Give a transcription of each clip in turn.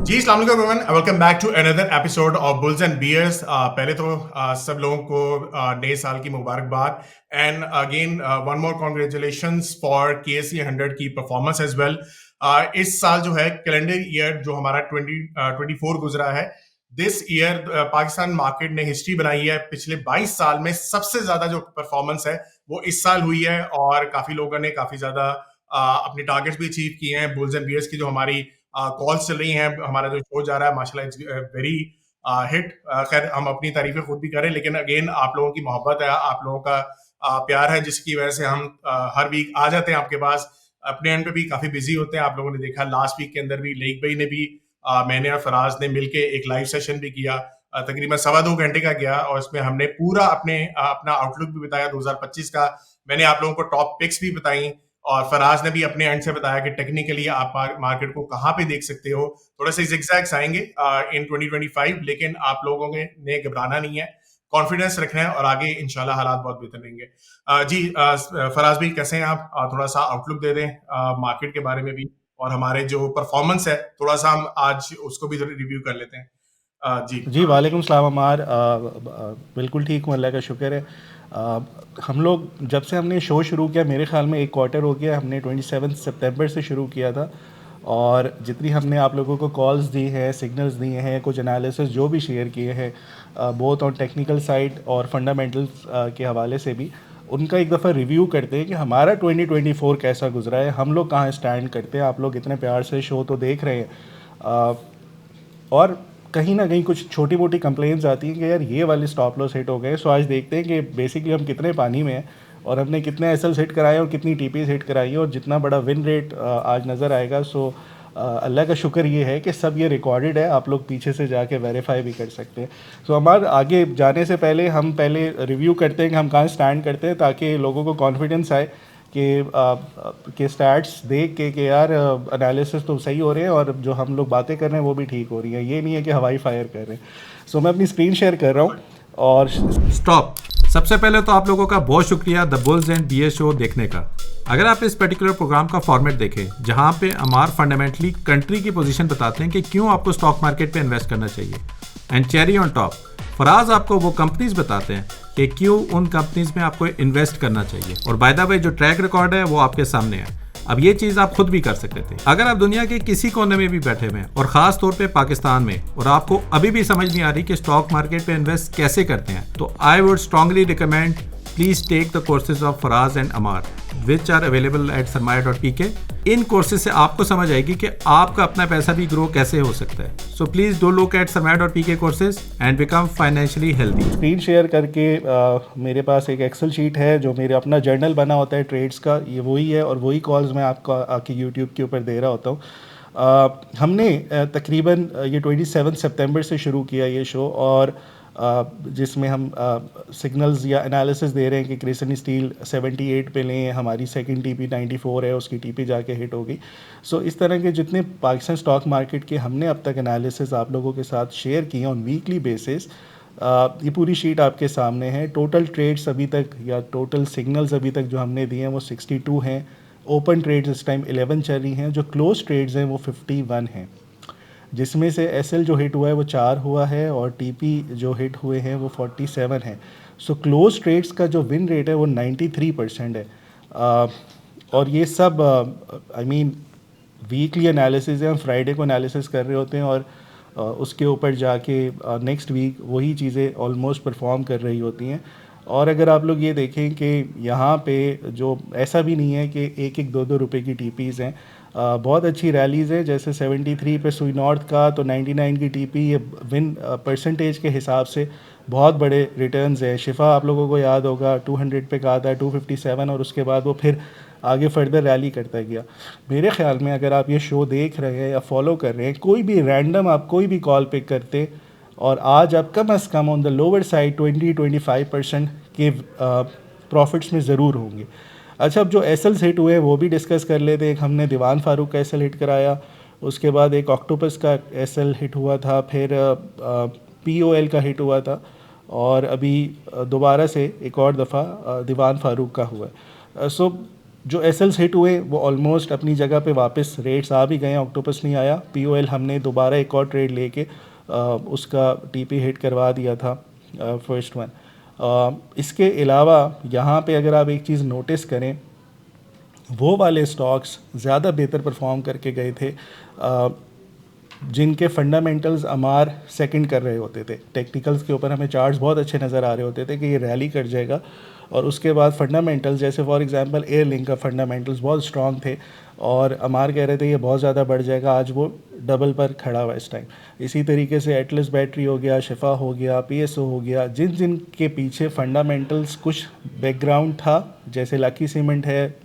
जी अस्सलाम वालेकुम everyone, welcome back to another episode of bulls and bears. पहले तो सब लोगों को नए साल की मुबारकबाद and again one more congratulations for KSE 100 की परफॉर्मेंस एज वेल। इस साल जो है कैलेंडर ईयर जो हमारा 2024 गुजरा है, दिस ईयर पाकिस्तान मार्केट ने हिस्ट्री बनाई है। पिछले 22 साल में सबसे ज्यादा जो परफॉर्मेंस है वो इस साल हुई है और काफी लोगों ने काफी ज्यादा अपने टारगेट्स भी अचीव किए हैं। बुल्स एंड बियर्स की जो हमारी कॉल्स चल रही हैं, हमारा जो शो जा रहा है माशाल्लाह इट्स वेरी हिट। खैर हम अपनी तारीफें खुद भी करें, लेकिन अगेन आप लोगों की मोहब्बत है, आप लोगों का प्यार है, जिसकी वजह से हम हर वीक आ जाते हैं आपके पास। अपने एंड पे भी काफी बिजी होते हैं। आप लोगों ने देखा लास्ट वीक के अंदर भी लेक भाई ने भी मैंने और फराज ने मिलके एक लाइव सेशन भी किया, तकरीबन 2.25 घंटे का गया, और इसमें हमने पूरा अपना आउटलुक भी बताया 2025 का। मैंने आप लोगों को टॉप पिक्स भी बताई और फराज ने भी अपने एंड से बताया कि टेक्निकली आप मार्केट को कहाँ पे देख सकते हो। थोड़े से zigzags आएंगे इन 2025, लेकिन आप लोगों ने घबराना नहीं है, कॉन्फिडेंस रखना है और आगे इंशाल्लाह हालात बहुत बेहतर रहेंगे। जी फराज भाई कैसे हैं आप? थोड़ा सा आउटलुक दे दें मार्केट के बारे में भी, और हमारे जो परफॉर्मेंस है थोड़ा सा हम आज उसको भी रिव्यू कर लेते हैं। जी जी वालेकुम सलाम अमार। बिल्कुल ठीक हूँ, अल्लाह का शुक्र है। हम लोग जब से हमने शो शुरू किया, मेरे ख्याल में एक क्वार्टर हो गया। हमने 27 सितंबर से शुरू किया था, और जितनी हमने आप लोगों को कॉल्स दी हैं, सिग्नल्स दिए हैं, कुछ एनालिसिस जो भी शेयर किए हैं, बोथ ऑन टेक्निकल साइड और फंडामेंटल्स के हवाले से भी, उनका एक दफ़ा रिव्यू करते हैं कि हमारा 2024 कैसा गुजरा है, हम लोग कहाँ स्टैंड करते हैं। आप लोग इतने प्यार से शो तो देख रहे हैं, और कहीं ना कहीं कुछ छोटी मोटी कंप्लेंट्स आती हैं कि यार ये वाले स्टॉप लॉस हिट हो गए। सो आज देखते हैं कि बेसिकली हम कितने पानी में हैं, और हमने कितने एसएल्स हिट कराए और कितनी टीपीज हिट कराई है, और जितना बड़ा विन रेट आज नज़र आएगा। सो अल्लाह का शुक्र ये है कि सब ये रिकॉर्डेड है, आप लोग पीछे से जाके वेरीफाई भी कर सकते हैं। सो हमारे आगे जाने से पहले हम पहले रिव्यू करते हैं कि हम कहाँ स्टैंड करते हैं, ताकि लोगों को कॉन्फिडेंस आए कि स्टैट्स देख के कि यार एनालिसिस तो सही हो रहे हैं, और जो हम लोग बातें कर रहे हैं वो भी ठीक हो रही हैं। ये नहीं है कि हवाई फायर कर रहे हैं। सो मैं अपनी स्क्रीन शेयर कर रहा हूँ, और स्टॉप। सबसे पहले तो आप लोगों का बहुत शुक्रिया the bulls and BA show देखने का। अगर आप इस पर्टिकुलर प्रोग्राम का फॉर्मेट देखें, जहां पे अमार फंडामेंटली कंट्री की पोजीशन बताते हैं कि क्यों आपको स्टॉक मार्केट पे इन्वेस्ट करना चाहिए, and cherry on top Faraz आपको वो कंपनीज बताते हैं कि क्यों उन कंपनीज में आपको इन्वेस्ट करना चाहिए। और बाय द वे जो ट्रैक रिकॉर्ड है वो आपके सामने है। अब ये चीज़ आप खुद भी कर सकते थे अगर आप दुनिया के किसी कोने में भी बैठे हुए हैं, और खास तौर पे पाकिस्तान में, और आपको अभी भी समझ नहीं आ रही कि स्टॉक मार्केट पे इन्वेस्ट कैसे करते हैं, तो I would strongly recommend please take the courses of Faraz and Ammar which are available at sarmaya.pk। इन कोर्सेज से आपको समझ आएगी कि आपका अपना पैसा भी ग्रो कैसे हो सकता है। So please do look at sarmaya.pk courses and become financially healthy. Screen share करके मेरे पास एक एक्सेल शीट है जो मेरे अपना जर्नल बना होता है ट्रेड्स का, ये वही है, और वही कॉल्स मैं आपको आके यूट्यूब के ऊपर दे रहा होता हूँ। हमने तकरीबन ये 27 सितंबर से शुरू किया ये शो, और जिसमें हम सिग्नल्स या एनालिसिस दे रहे हैं कि क्रिसन स्टील 78 पे लें, हमारी सेकंड टीपी 94 है, उसकी टीपी जाके हिट हो गई। सो इस तरह के जितने पाकिस्तान स्टॉक मार्केट के हमने अब तक एनालिसिस आप लोगों के साथ शेयर किए ऑन वीकली बेसिस, ये पूरी शीट आपके सामने है। टोटल ट्रेड्स अभी तक या टोटल सिग्नल्स अभी तक जो हमने दिए हैं वो 62 हैं। ओपन ट्रेड्स इस टाइम 11 चल रही हैं, जो क्लोज ट्रेड्स हैं वो 51 हैं, जिसमें से एसएल जो हिट हुआ है वो 4 हुआ है, और टीपी जो हिट हुए हैं वो 47 है। सो क्लोज ट्रेड्स का जो विन रेट है वो 93% है। और ये सब आई मीन वीकली एनालिसिस है, हम फ्राइडे को एनालिसिस कर रहे होते हैं, और उसके ऊपर जाके नेक्स्ट वीक वही चीज़ें ऑलमोस्ट परफॉर्म कर रही होती हैं। और अगर आप लोग ये देखें कि यहाँ पे जो ऐसा भी नहीं है कि एक एक दो दो रुपए की टीपीज़ हैं, बहुत अच्छी रैलीज़ है। जैसे 73 पे सुई नॉर्थ का, तो 99 की टीपी, ये विन परसेंटेज के हिसाब से बहुत बड़े रिटर्न्स हैं। शिफा आप लोगों को याद होगा 200 पे कहा था, 257, और उसके बाद वो फिर आगे फर्दर रैली करता गया। मेरे ख्याल में अगर आप ये शो देख रहे हैं या फॉलो कर रहे हैं, कोई भी रैंडम आप कोई भी कॉल पिक करते, और आज आप कम अज़ come on the lower side 20-25% के प्रॉफिट्स में ज़रूर होंगे। अच्छा, अब जो एसएल्स हिट हुए हैं वो भी डिस्कस कर लेते हैं। एक हमने दीवान फारूक का एसएल हिट कराया, उसके बाद एक ऑक्टोपस का एसएल हिट हुआ था, फिर पीओएल का हिट हुआ था, और अभी दोबारा से एक और दफ़ा दीवान फारूक का हुआ है। सो जो एसएल्स हिट हुए वो ऑलमोस्ट अपनी जगह पे वापस रेट्स आ भी गए हैं, ऑक्टोपस नहीं आया। पीओएल हमने दोबारा एक और ट्रेड लेके उसका टीपी हिट करवा दिया था फर्स्ट वन। इसके अलावा यहाँ पे अगर आप एक चीज़ नोटिस करें, वो वाले स्टॉक्स ज़्यादा बेहतर परफॉर्म करके गए थे जिनके फंडामेंटल्स अमार सेकंड कर रहे होते थे। टेक्निकल्स के ऊपर हमें चार्ट्स बहुत अच्छे नज़र आ रहे होते थे कि ये रैली कर जाएगा, और उसके बाद फंडामेंटल्स जैसे फॉर एग्जांपल एयरलिंक का फंडामेंटल्स बहुत स्ट्रॉन्ग थे और अमार कह रहे थे ये बहुत ज़्यादा बढ़ जाएगा, आज वो डबल पर खड़ा हुआ इस टाइम। इसी तरीके से एटलस बैटरी हो गया, शिफा हो गया, पीएसओ हो गया, जिन जिन के पीछे फंडामेंटल्स कुछ बैकग्राउंड था, जैसे लकी सीमेंट है,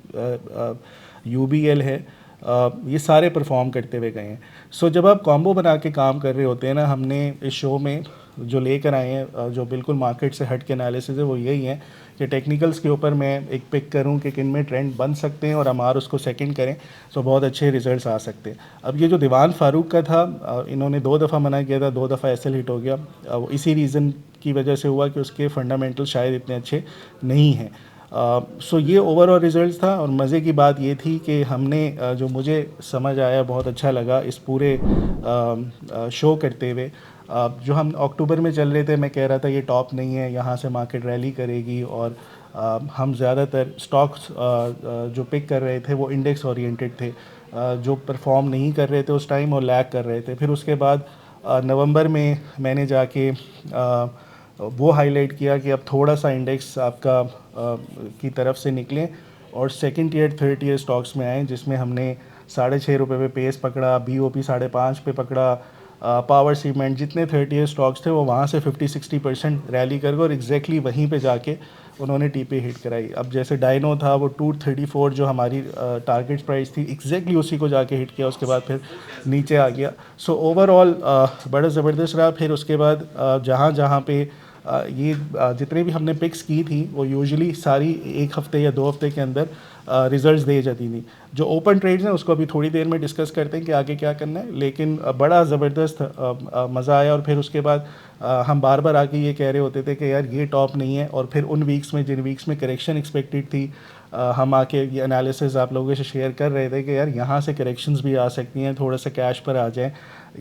यूबीएल है, ये सारे परफॉर्म करते हुए गए हैं। सो जब आप कॉम्बो बना के काम कर रहे होते हैं ना, हमने इस शो में जो लेकर आए हैं जो बिल्कुल मार्केट से हट के एनालिसिस है वो यही है कि टेक्निकल्स के ऊपर मैं एक पिक करूं कि किन में ट्रेंड बन सकते हैं और हमार उसको सेकंड करें तो बहुत अच्छे रिजल्ट्स आ सकते हैं। अब ये जो दीवान फारूक का था, इन्होंने 2 दफ़ा मना किया था, 2 दफ़ा एसएल हिट हो गया। इसी रीज़न की वजह से हुआ कि उसके फंडामेंटल शायद इतने अच्छे नहीं हैं। सो ये ओवरऑल रिज़ल्ट था। और मज़े की बात ये थी कि हमने जो मुझे समझ आया, बहुत अच्छा लगा इस पूरे शो करते हुए, जो हम अक्टूबर में चल रहे थे, मैं कह रहा था ये टॉप नहीं है, यहाँ से मार्केट रैली करेगी, और हम ज़्यादातर स्टॉक्स जो पिक कर रहे थे वो इंडेक्स ओरिएंटेड थे, जो परफॉर्म नहीं कर रहे थे उस टाइम और लैग कर रहे थे। फिर उसके बाद नवंबर में मैंने जाके वो हाईलाइट किया कि अब थोड़ा सा इंडेक्स आपका की तरफ से निकलें और second year third year stocks में आए, जिसमें हमने 6.5 रुपये पे पेस पकड़ा, बीओपी 5.5 पे पकड़ा, पावर सीमेंट, जितने 30 ईयर स्टॉक्स थे वो वहाँ से 50-60% रैली कर गए और एग्जैक्टली वहीं पे जाके उन्होंने टीपी हिट कराई। अब जैसे डाइनो था वो 234 जो हमारी टारगेट प्राइस थी, एग्जैक्टली उसी को जाके हिट किया, उसके बाद फिर नीचे आ गया। सो ओवरऑल बड़ा ज़बरदस्त रहा। फिर उसके बाद जहाँ जहाँ पे जितने भी हमने पिक्स की थी वो यूजुअली सारी 1 हफ़्ते या 2 हफ़्ते के अंदर रिजल्ट्स दे जाती थी। जो ओपन ट्रेड्स हैं उसको अभी थोड़ी देर में डिस्कस करते हैं कि आगे क्या करना है, लेकिन बड़ा ज़बरदस्त मज़ा आया। और फिर उसके बाद हम बार बार आके ये कह रहे होते थे कि यार ये टॉप नहीं है, और फिर उन वीक्स में जिन वीक्स में करेक्शन एक्सपेक्टेड थी, हम आके ये एनालिसिस आप लोगों से शेयर कर रहे थे कि यार यहाँ से करेक्शंस भी आ सकती हैं, थोड़ा सा कैश पर आ जाएं,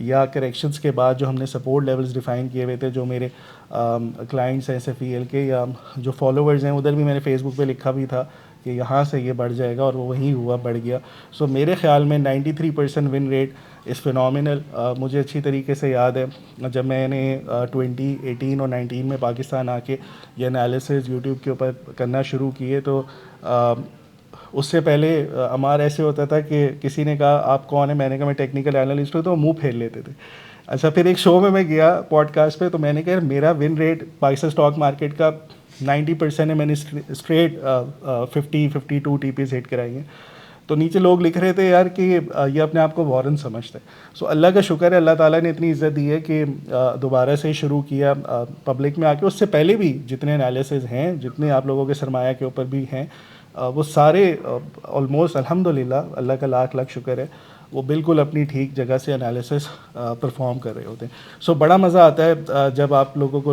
या करेक्शंस के बाद जो हमने सपोर्ट लेवल्स डिफ़ाइन किए हुए थे, जो मेरे क्लाइंट्स हैं SFEL के या जो फॉलोवर्स हैं, उधर भी मैंने फेसबुक पे लिखा भी था कि यहाँ से ये बढ़ जाएगा, और वो वहीं हुआ, बढ़ गया। सो मेरे ख़्याल में 93% विन रेट इज़ फिनोमिनल। मुझे अच्छी तरीके से याद है जब मैंने 2018 और 19 में पाकिस्तान आके ये एनालिसिस यूट्यूब के ऊपर करना शुरू किए, तो उससे पहले हमारा ऐसे होता था कि किसी ने कहा आप कौन है, मैंने कहा मैं टेक्निकल एनालिस्ट हूँ, तो मुंह फेर लेते थे। अच्छा, फिर एक शो में मैं गया पॉडकास्ट पे, तो मैंने कहा मेरा win rate Pakistan stock market का 90% है, मैंने स्ट्रेट 50-52 टीपीज हिट कराई हैं। तो नीचे लोग लिख रहे थे यार कि ये अपने आप को वॉरेन समझते हैं। सो अल्लाह का शुक्र है, अल्लाह ताला ने इतनी इज़्ज़त दी है कि दोबारा से शुरू किया पब्लिक में आके। उससे पहले भी जितने एनालिसिस हैं, जितने आप लोगों के सरमाया के ऊपर भी हैं, वो सारे ऑलमोस्ट अल्हम्दुलिल्लाह, अल्लाह का लाख लाख शुक्र है, वो बिल्कुल अपनी ठीक जगह से एनालिसिस परफॉर्म कर रहे होते हैं। सो बड़ा मज़ा आता है जब आप लोगों को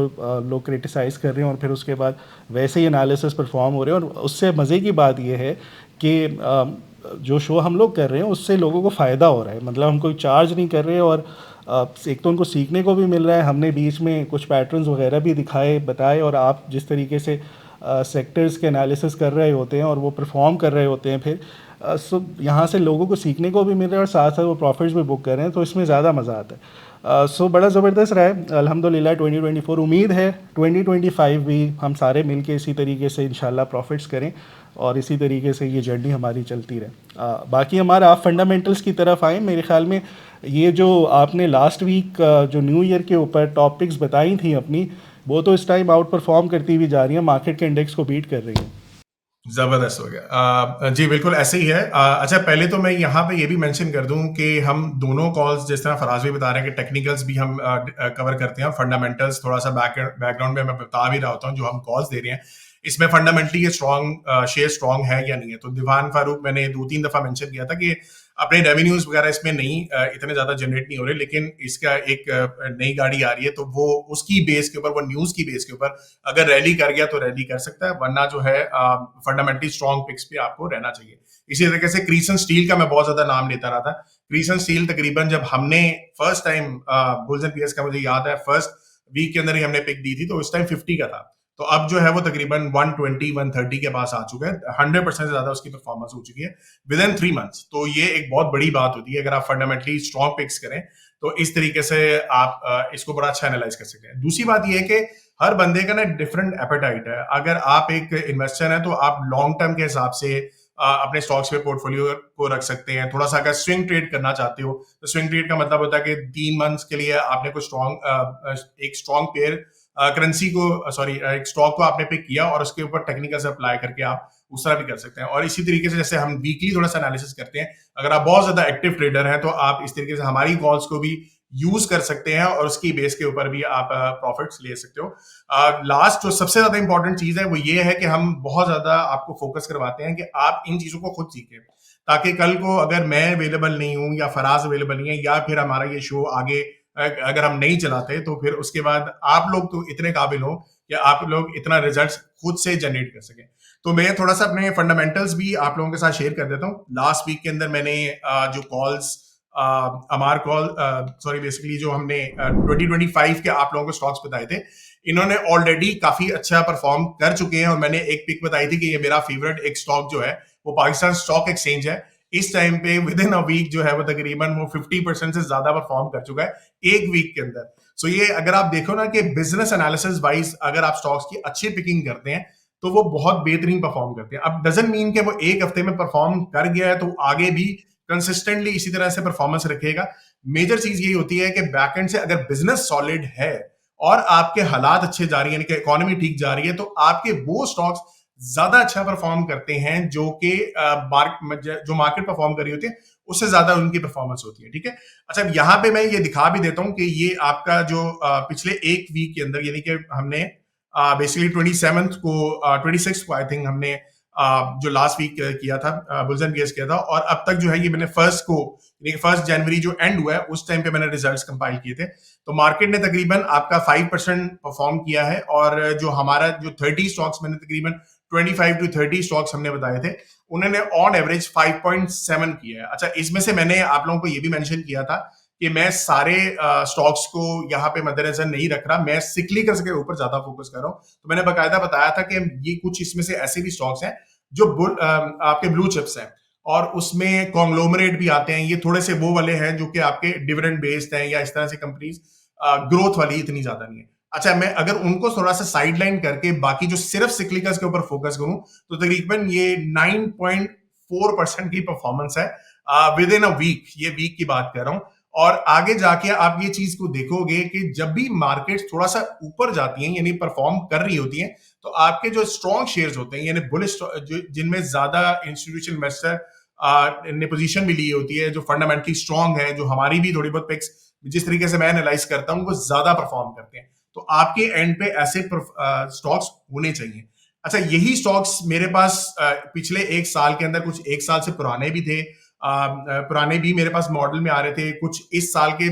लोग क्रिटिसाइज़ कर रहे हैं और फिर उसके बाद वैसे ही एनालिसिस परफॉर्म हो रहे हैं। और उससे मज़े की बात यह है कि जो शो हम लोग कर रहे हैं उससे लोगों को फ़ायदा हो रहा है, मतलब हम कोई चार्ज नहीं कर रहे, और एक तो उनको सीखने को भी मिल रहा है। हमने बीच में कुछ पैटर्न्स वगैरह भी दिखाए, बताए, और आप जिस तरीके से सेक्टर्स के एनालिसिस कर रहे होते हैं और वो परफॉर्म कर रहे होते हैं, फिर सो यहाँ से लोगों को सीखने को भी मिल रहा है और साथ साथ वो प्रॉफिट्स भी बुक कर रहे हैं, तो इसमें ज़्यादा मज़ा आता है। सो बड़ा ज़बरदस्त रहा है अल्हम्दुलिल्लाह 2024। उम्मीद है 2025 भी हम सारे मिल के इसी तरीके से इंशाल्लाह प्रॉफिट्स करें और इसी तरीके से ये जर्नी हमारी चलती रहे। बाकी हमारा आप फंडामेंटल्स की तरफ आएँ। मेरे ख़्याल में ये जो आपने लास्ट वीक जो न्यू ईयर के ऊपर टॉपिक्स बताई थी अपनी, वो तो इस टाइम आउट परफॉर्म करती हुई जा रही है, मार्केट के इंडेक्स को बीट कर रही है। जबरदस्त हो गया। जी बिल्कुल ऐसे ही है। अच्छा, पहले तो मैं यहाँ पे ये भी मेंशन कर दूं कि हम दोनों कॉल्स, जिस तरह फराज भी बता रहे हैं कि टेक्निकल्स भी हम कवर करते हैं, फंडामेंटल्स थोड़ा सा बैकग्राउंड में मैं बता भी रहा होता हूँ। जो हम कॉल्स दे रहे हैं इसमें फंडामेंटली ये स्ट्रॉन्ग शेयर स्ट्रॉन्ग है या नहीं है। तो दीवान फारूक मैंने 2-3 दफा मेंशन किया था कि अपने रेवेन्यूज वगैरह इसमें नहीं इतने ज्यादा जनरेट नहीं हो रहे, लेकिन इसका एक नई गाड़ी आ रही है, तो वो उसकी बेस के ऊपर, वो न्यूज की बेस के ऊपर अगर रैली कर गया तो रैली कर सकता है, वरना जो है फंडामेंटली स्ट्रॉन्ग पिक्स पे आपको रहना चाहिए। इसी तरीके से क्रीसन स्टील का मैं बहुत ज्यादा नाम लेता रहा था। क्रीसन स्टील तकरीबन जब हमने first time bulls and bears का, मुझे याद है फर्स्ट वीक के अंदर ही हमने पिक दी थी, तो उस टाइम 50 का था, तो अब जो है वो तकरीबन 120 130 के पास आ चुका है। 100% से ज्यादा उसकी परफॉर्मेंस हो चुकी है विद इन 3 मंथ्स। तो ये एक बहुत बड़ी बात होती है अगर आप फंडामेंटली स्ट्रॉन्ग पिक्स करें, तो इस तरीके से आप इसको बड़ा अच्छा एनालाइज कर सकते हैं। दूसरी बात ये है कि हर बंदे का ना डिफरेंट एपेटाइट है। अगर आप एक इन्वेस्टर हैं तो आप लॉन्ग टर्म के हिसाब से अपने स्टॉक्स पे पोर्टफोलियो को रख सकते हैं। थोड़ा सा अगर स्विंग ट्रेड करना चाहते हो, तो स्विंग ट्रेड का मतलब होता है कि 3 मंथ्स के लिए आपने कोई एक स्ट्रॉन्ग पेयर करेंसी को, सॉरी, एक स्टॉक को आपने पिक किया और उसके ऊपर टेक्निकल से अप्लाई करके आप उस तरह भी कर सकते हैं। और इसी तरीके से जैसे हम वीकली थोड़ा सा एनालिसिस करते हैं, अगर आप बहुत ज्यादा एक्टिव ट्रेडर हैं तो आप इस तरीके से हमारी कॉल्स को भी यूज कर सकते हैं और उसकी बेस के ऊपर भी आप प्रॉफिट्स ले सकते हो। लास्ट जो सबसे ज्यादा इंपॉर्टेंट चीज है वो ये है कि हम बहुत ज्यादा आपको फोकस करवाते हैं कि आप इन चीजों को खुद सीखें, ताकि कल को अगर मैं अवेलेबल नहीं हूं या फराज अवेलेबल नहीं है, या फिर हमारा ये शो आगे अगर हम नहीं चलाते, तो फिर उसके बाद आप लोग तो इतने काबिल हो कि आप लोग इतना रिजल्ट्स खुद से जनरेट कर सकें। तो मैं थोड़ा सा अपने फंडामेंटल्स भी आप लोगों के साथ शेयर कर देता हूँ। लास्ट वीक के अंदर मैंने जो कॉल्स, अमार कॉल, सॉरी, बेसिकली जो हमने 2025 के आप लोगों को स्टॉक्स बताए थे, इन्होंने ऑलरेडी काफी अच्छा परफॉर्म कर चुके हैं। और मैंने एक पिक बताई थी कि ये मेरा फेवरेट एक स्टॉक जो है वो पाकिस्तान स्टॉक एक्सचेंज है। इस टाइम पे विद इन अ वीक जो है वो तकरीबन वो 50% से ज्यादा परफॉर्म कर चुका है एक वीक के अंदर। सो ये अगर आप देखो ना कि बिजनेस एनालिसिस वाइज अगर आप स्टॉक्स की अच्छी पिकिंग करते हैं तो वो बहुत बेहतरीन परफॉर्म करते हैं। अब डजंट मीन कि वो एक हफ्ते में परफॉर्म कर गया है तो आगे भी कंसिस्टेंटली इसी तरह से परफॉर्मेंस रखेगा। मेजर चीज यही होती है कि बैकएंड से अगर बिजनेस सॉलिड है और आपके हालात अच्छे जा रही है, यानी कि इकोनॉमी ठीक जा रही है, तो आपके वो स्टॉक्स ज्यादा अच्छा परफॉर्म करते हैं जो कि जो मार्केट परफॉर्म कर रही होती है उससे ज्यादा उनकी परफॉर्मेंस होती है। ठीक है, अच्छा, यहाँ पे मैं ये दिखा भी देता हूँ कि ये आपका जो पिछले एक वीक के अंदर, यानी कि हमने बेसिकली 27th को 26 को आई थिंक हमने जो लास्ट वीक किया था, बुल्स एंड बियर्स किया था, और अब तक जो है ये मैंने फर्स्ट जनवरी जो एंड हुआ है उस टाइम पे मैंने रिजल्ट्स कंपाइल किए थे। तो मार्केट ने तकरीबन आपका 5% परफॉर्म किया है, और जो हमारा जो 30 स्टॉक्स, मैंने तकरीबन 25 to 30 स्टॉक्स हमने बताए थे, उन्होंने ऑन एवरेज 5.7 किया है। अच्छा, इसमें से मैंने आप लोगों को ये भी मेंशन किया था कि मैं सारे स्टॉक्स को यहाँ पे मद्देनजर नहीं रख रहा, मैं सिक्लिकल्स के ऊपर ज्यादा फोकस कर रहा हूँ। तो मैंने बकायदा बताया था कि ये कुछ इसमें से ऐसे भी स्टॉक्स हैं जो आपके ब्लू चिप्स हैं, और उसमें कॉन्ग्लोमरेट भी आते हैं। ये थोड़े से वो वाले हैं जो कि आपके डिविडेंड बेस्ड हैं, या इस तरह से कंपनीज ग्रोथ वाली इतनी ज्यादा नहीं है। अच्छा, मैं अगर उनको थोड़ा सा साइडलाइन करके बाकी जो सिर्फ सिक्लिकल्स के ऊपर फोकस करूं, तो तकरीबन ये 9.4% की परफॉर्मेंस है विद इन अ वीक। ये वीक की बात कर रहा हूं। और आगे जाके आप ये चीज को देखोगे कि जब भी मार्केट थोड़ा सा ऊपर जाती हैं, यानी परफॉर्म कर रही होती हैं, तो आपके जो स्ट्रॉन्ग शेयर्स होते हैं, यानी बुलिश, जिनमें ज्यादा इंस्टीट्यूशनल इन्वेस्टर ने पोजीशन भी ली होती है, जो फंडामेंटली स्ट्रॉन्ग है, जो हमारी भी थोड़ी बहुत पिक्स जिस तरीके से मैं एनालाइज करता हूं वो ज्यादा परफॉर्म करते हैं, तो आपके एंड पे ऐसे स्टॉक्स होने चाहिए। अच्छा, यही स्टॉक्स मेरे पास पिछले एक साल के अंदर, कुछ एक साल से पुराने भी थे, पुराने भी मेरे पास मॉडल में आ रहे थे, कुछ इस साल के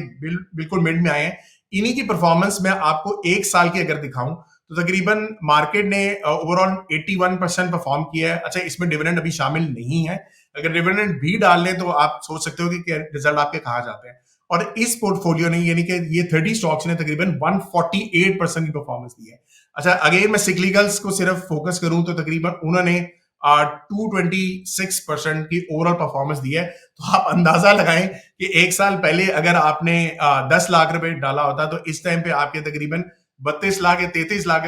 बिल्कुल मिड में आए हैं। इन्हीं की परफॉर्मेंस मैं आपको एक साल की अगर दिखाऊं तो तकरीबन मार्केट ने ओवरऑल 81% परफॉर्म किया है। अच्छा, इसमें डिविडेंड अभी शामिल नहीं है, अगर डिविडेंड भी डाल लें तो आप सोच सकते हो कि रिजल्ट आपके कहाँ जाते हैं। और इस पोर्टफोलियो ने, यानी कि ये 30 स्टॉक्स ने तकरीबन 148% की परफॉर्मेंस दी है। अच्छा, अगेन मैं सिक्लिकल्स को सिर्फ फोकस करूं तो तकरीबन उन्होंने 226% की ओवरऑल परफॉर्मेंस दी है। तो आप अंदाजा लगाएं कि एक साल पहले अगर आपने 10 लाख रुपए डाला होता तो इस टाइम पे आपके तकरीबन 32 लाख या 33 लाख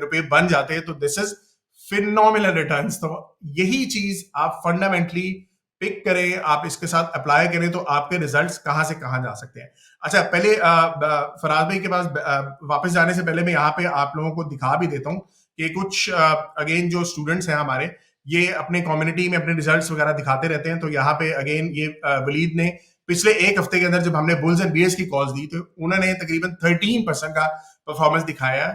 रुपए बन जाते। तो दिस इज फिनोमिनल रिटर्न्स। तो यही चीज आप फंडामेंटली पिक करें, आप इसके साथ अप्लाई करें, तो आपके रिजल्ट्स कहां से कहां जा सकते हैं। अच्छा, पहले फराज भाई के पास वापस जाने से पहले मैं यहाँ पे आप लोगों को दिखा भी देता हूँ कि कुछ अगेन जो स्टूडेंट्स हैं हमारे, ये अपने कम्युनिटी में अपने रिजल्ट्स वगैरह दिखाते रहते हैं। तो यहाँ पे अगेन ये वलीद ने पिछले एक हफ्ते के अंदर जब हमने बुल्स एंड बियर्स की कॉल्स दी तो उन्होंने तकरीबन 13% का परफॉर्मेंस दिखाया,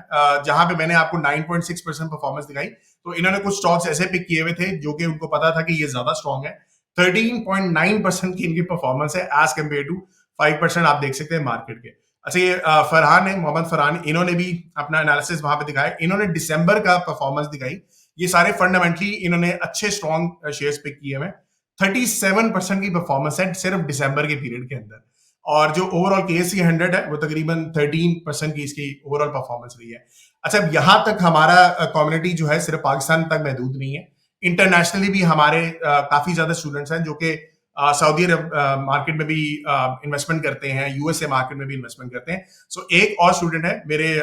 जहां पे मैंने आपको 9.6% परफॉर्मेंस दिखाई। तो इन्होंने कुछ स्टॉक्स ऐसे पिक किए हुए थे जो कि उनको पता था कि ये ज्यादा स्ट्रॉन्ग है। 13.9% की इनकी परफॉर्मेंस है एज कम्पेयर टू 5% आप देख सकते हैं मार्केट के। अच्छा, ये फरहान है, मोहम्मद फरहान, इन्होंने भी अपना एनालिसिस वहां पे दिखाया। इन्होंने दिसंबर का परफॉर्मेंस दिखाई। ये सारे फंडामेंटली इन्होंने अच्छे स्ट्रॉन्ग शेयर्स पिक किए हुए। 37% की परफॉर्मेंस है सिर्फ दिसंबर के पीरियड के अंदर। और जो ओवरऑल केएससी 100 है वो तकरीबन 13% की इसकी ओवरऑल परफॉर्मेंस रही है। अच्छा, यहां तक हमारा कम्युनिटी जो है सिर्फ पाकिस्तान तक महदूद नहीं है। इंटरनेशनली भी हमारे काफी ज्यादा स्टूडेंट्स हैं जो कि सऊदी अरब मार्केट में भी इन्वेस्टमेंट करते हैं, यूएसए मार्केट में भी इन्वेस्टमेंट करते हैं। सो एक और स्टूडेंट है मेरे,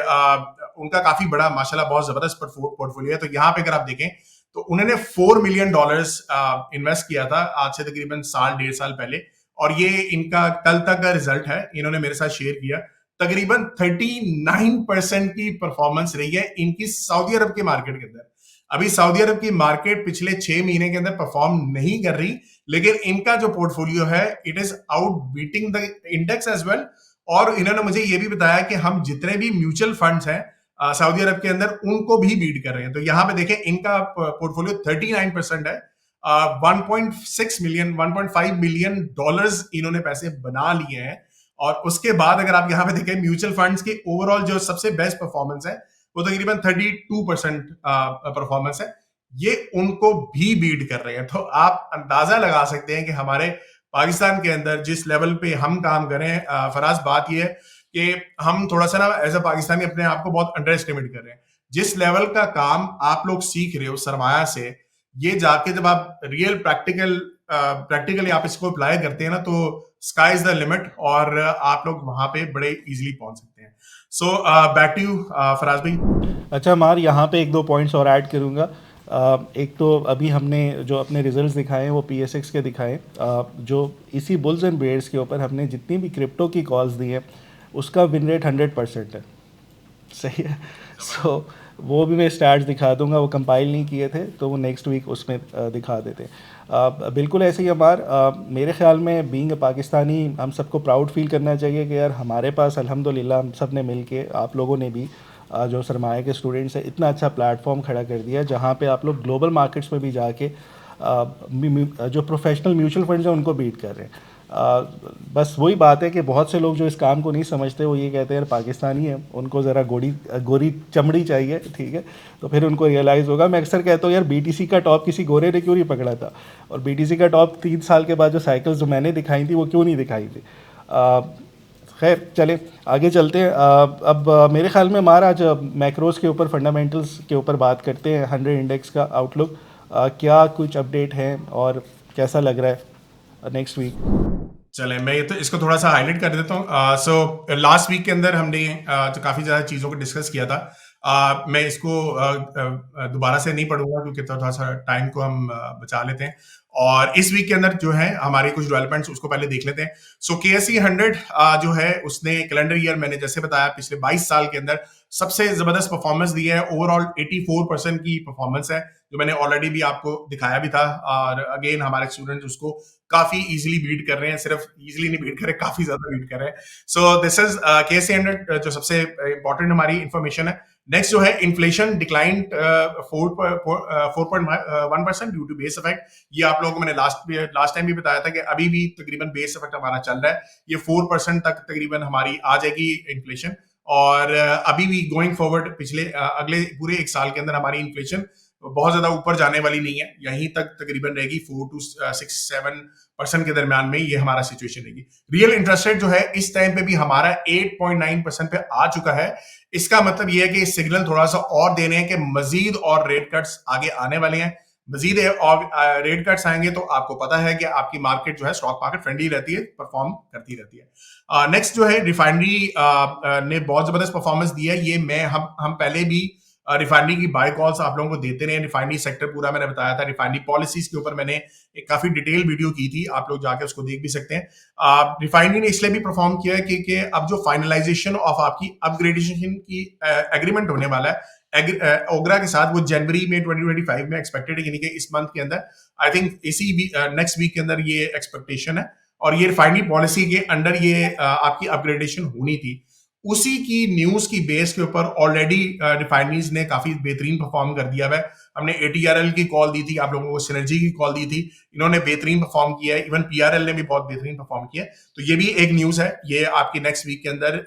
उनका काफी बड़ा माशाल्लाह बहुत जबरदस्त पोर्टफोलियो है। तो यहाँ पे अगर आप देखें तो उन्होंने $4 मिलियन इन्वेस्ट किया था आज से तकरीबन साल 1.5 साल पहले, और ये इनका कल तक का रिजल्ट है, इन्होंने मेरे साथ शेयर किया। तकरीबन 39% की परफॉर्मेंस रही है इनकी सऊदी अरब के मार्केट के अंदर। अभी सऊदी अरब की मार्केट पिछले 6 महीने के अंदर परफॉर्म नहीं कर रही, लेकिन इनका जो पोर्टफोलियो है it is out beating the index as well. और इन्होंने मुझे ये भी बताया कि हम जितने भी म्यूचुअल फंड्स हैं सऊदी अरब के अंदर उनको भी बीट कर रहे हैं। तो यहाँ पे देखें इनका पोर्टफोलियो 39% है। 1.5 मिलियन डॉलर्स इन्होंने पैसे बना लिए हैं। और उसके बाद अगर आप यहाँ पे देखें म्यूचुअल फंड्स के ओवरऑल जो सबसे बेस्ट परफॉर्मेंस है वो तकरीबन 32% परफॉर्मेंस है, ये उनको भी बीट कर रहे हैं। तो आप अंदाजा लगा सकते हैं कि हमारे पाकिस्तान के अंदर जिस लेवल पे हम काम करें, फराज, बात ये है कि हम थोड़ा सा ना एज अ पाकिस्तानी अपने आप को बहुत अंडर एस्टिमेट कर रहे हैं। जिस लेवल का काम आप लोग सीख रहे हो सरमाया से, ये जाके जब आप रियल प्रैक्टिकली आप इसको अप्लाई करते हैं ना तो स्काई इज द लिमिट, और आप लोग वहां पे बड़े इजीली पहुंच सकते हैं। So back to you Faraz भाई। अच्छा मार, यहाँ पे एक दो पॉइंट्स और ऐड करूँगा। एक तो अभी हमने जो अपने रिजल्ट्स दिखाए हैं वो PSX के दिखाए, जो इसी बुल्स एंड बेयर्स के ऊपर हमने जितनी भी क्रिप्टो की कॉल्स दी हैं उसका विन रेट 100% है। सही है। सो वो भी मैं स्टैट्स दिखा दूंगा, वो कंपाइल नहीं किए थे तो वो नेक्स्ट वीक उसमें दिखा देते। बिल्कुल ऐसे ही हमार मेरे ख्याल में बीइंग पाकिस्तानी हम सबको प्राउड फील करना चाहिए कि यार हमारे पास अल्हम्दुलिल्लाह हम सब ने मिल के, आप लोगों ने भी जो सरमाए के स्टूडेंट्स हैं, इतना अच्छा प्लेटफॉर्म खड़ा कर दिया जहाँ पे आप लोग ग्लोबल मार्केट्स में भी जाके जो प्रोफेशनल म्यूचुअल फंड्स हैं उनको बीट कर रहे हैं। बस वही बात है कि बहुत से लोग जो इस काम को नहीं समझते वो ये कहते हैं यार पाकिस्तानी है, उनको ज़रा गोरी चमड़ी चाहिए, ठीक है, तो फिर उनको रियलाइज़ होगा। मैं अक्सर कहता हूँ यार BTC का टॉप किसी गोरे ने क्यों नहीं पकड़ा था, और BTC का टॉप 3 साल के बाद जो साइकिल्स जो मैंने दिखाई थी वो क्यों नहीं दिखाई थी। खैर चले आगे चलते हैं। अब मेरे ख्याल में हमारा आज मैक्रोस के ऊपर, फंडामेंटल्स के ऊपर बात करते हैं। 100 इंडेक्स का आउटलुक क्या कुछ अपडेट है और कैसा लग रहा है नेक्स्ट वीक? चले मैं ये तो इसको थोड़ा सा हाईलाइट कर देता हूँ। सो लास्ट वीक के अंदर हमने तो काफी ज्यादा चीजों को डिस्कस किया था। मैं इसको दोबारा से नहीं पढ़ूंगा क्योंकि थोड़ा सा टाइम को हम बचा लेते हैं। और इस वीक के अंदर जो है हमारी कुछ डेवलपमेंट्स उसको पहले देख लेते हैं। सो KSE 100 जो है उसने कैलेंडर ईयर, मैंने जैसे बताया, पिछले 22 साल के अंदर सबसे जबरदस्त परफॉर्मेंस दी है। ओवरऑल 84% की परफॉर्मेंस है, जो मैंने ऑलरेडी भी आपको दिखाया भी था। और अगेन हमारे स्टूडेंट्स उसको काफी इजीली बीट कर रहे हैं, सिर्फ इजीली नहीं बीट कर रहे, काफी ज्यादा बीट कर रहे हैं। सो दिस इज KSE 100 जो सबसे इंपॉर्टेंट हमारी इंफॉर्मेशन है। नेक्स्ट जो है inflation decline 4.1% due to base effect. ये आप लोगों को मैंने लास्ट टाइम भी बताया था कि अभी भी तकरीबन बेस इफेक्ट हमारा चल रहा है। ये 4% तक तकरीबन हमारी आ जाएगी इन्फ्लेशन। और अभी भी गोइंग फॉरवर्ड पिछले अगले पूरे 1 साल के अंदर हमारी इन्फ्लेशन बहुत ज्यादा ऊपर जाने वाली नहीं है, यहीं तक तकरीबन रहेगी 4 to 6-7% के दरमियान में ये हमारा सिचुएशन रहेगी। रियल इंटरेस्ट रेट जो है इस टाइम पे भी हमारा 8.9% पे आ चुका है। इसका मतलब ये है कि सिग्नल थोड़ा सा और देने हैं कि मजीद और रेट कट्स आगे आने वाले हैं। मजीद रेट कट्स आएंगे तो आपको पता है कि आपकी मार्केट जो है स्टॉक मार्केट फ्रेंडली रहती है, परफॉर्म करती रहती है। नेक्स्ट जो है रिफाइनरी ने बहुत जबरदस्त परफॉर्मेंस दी है। ये हम पहले भी रिफाइनरी की बाय कॉल्स आप लोगों को देते रहे। रिफाइनरी सेक्टर पूरा मैंने बताया था। रिफाइनरी पॉलिसीज के ऊपर मैंने एक काफी डिटेल वीडियो की थी, आप लोग जाके उसको देख भी सकते हैं। रिफाइनरी ने इसलिए भी परफॉर्म किया है क्योंकि अब जो फाइनलाइजेशन ऑफ आपकी अपग्रेडेशन की एग्रीमेंट होने वाला है ओगरा के साथ, वो जनवरी में 2025 में एक्सपेक्टेड है, यानी कि इस मंथ के अंदर। आई थिंक इसी नेक्स्ट वीक के अंदर ये एक्सपेक्टेशन है। और ये रिफाइनरी पॉलिसी के अंडर ये आपकी अपग्रेडेशन होनी थी। उसी की न्यूज की बेस के ऊपर ऑलरेडी रिफाइनरीज ने काफी बेहतरीन परफॉर्म कर दिया है। हमने ATRL की कॉल दी थी, आप लोगों को सिनर्जी की कॉल दी थी, इन्होंने बेहतरीन परफॉर्म किया है, इवन PRL ने भी बहुत बेहतरीन परफॉर्म किया है। तो ये भी एक न्यूज है, ये आपकी नेक्स्ट वीक के अंदर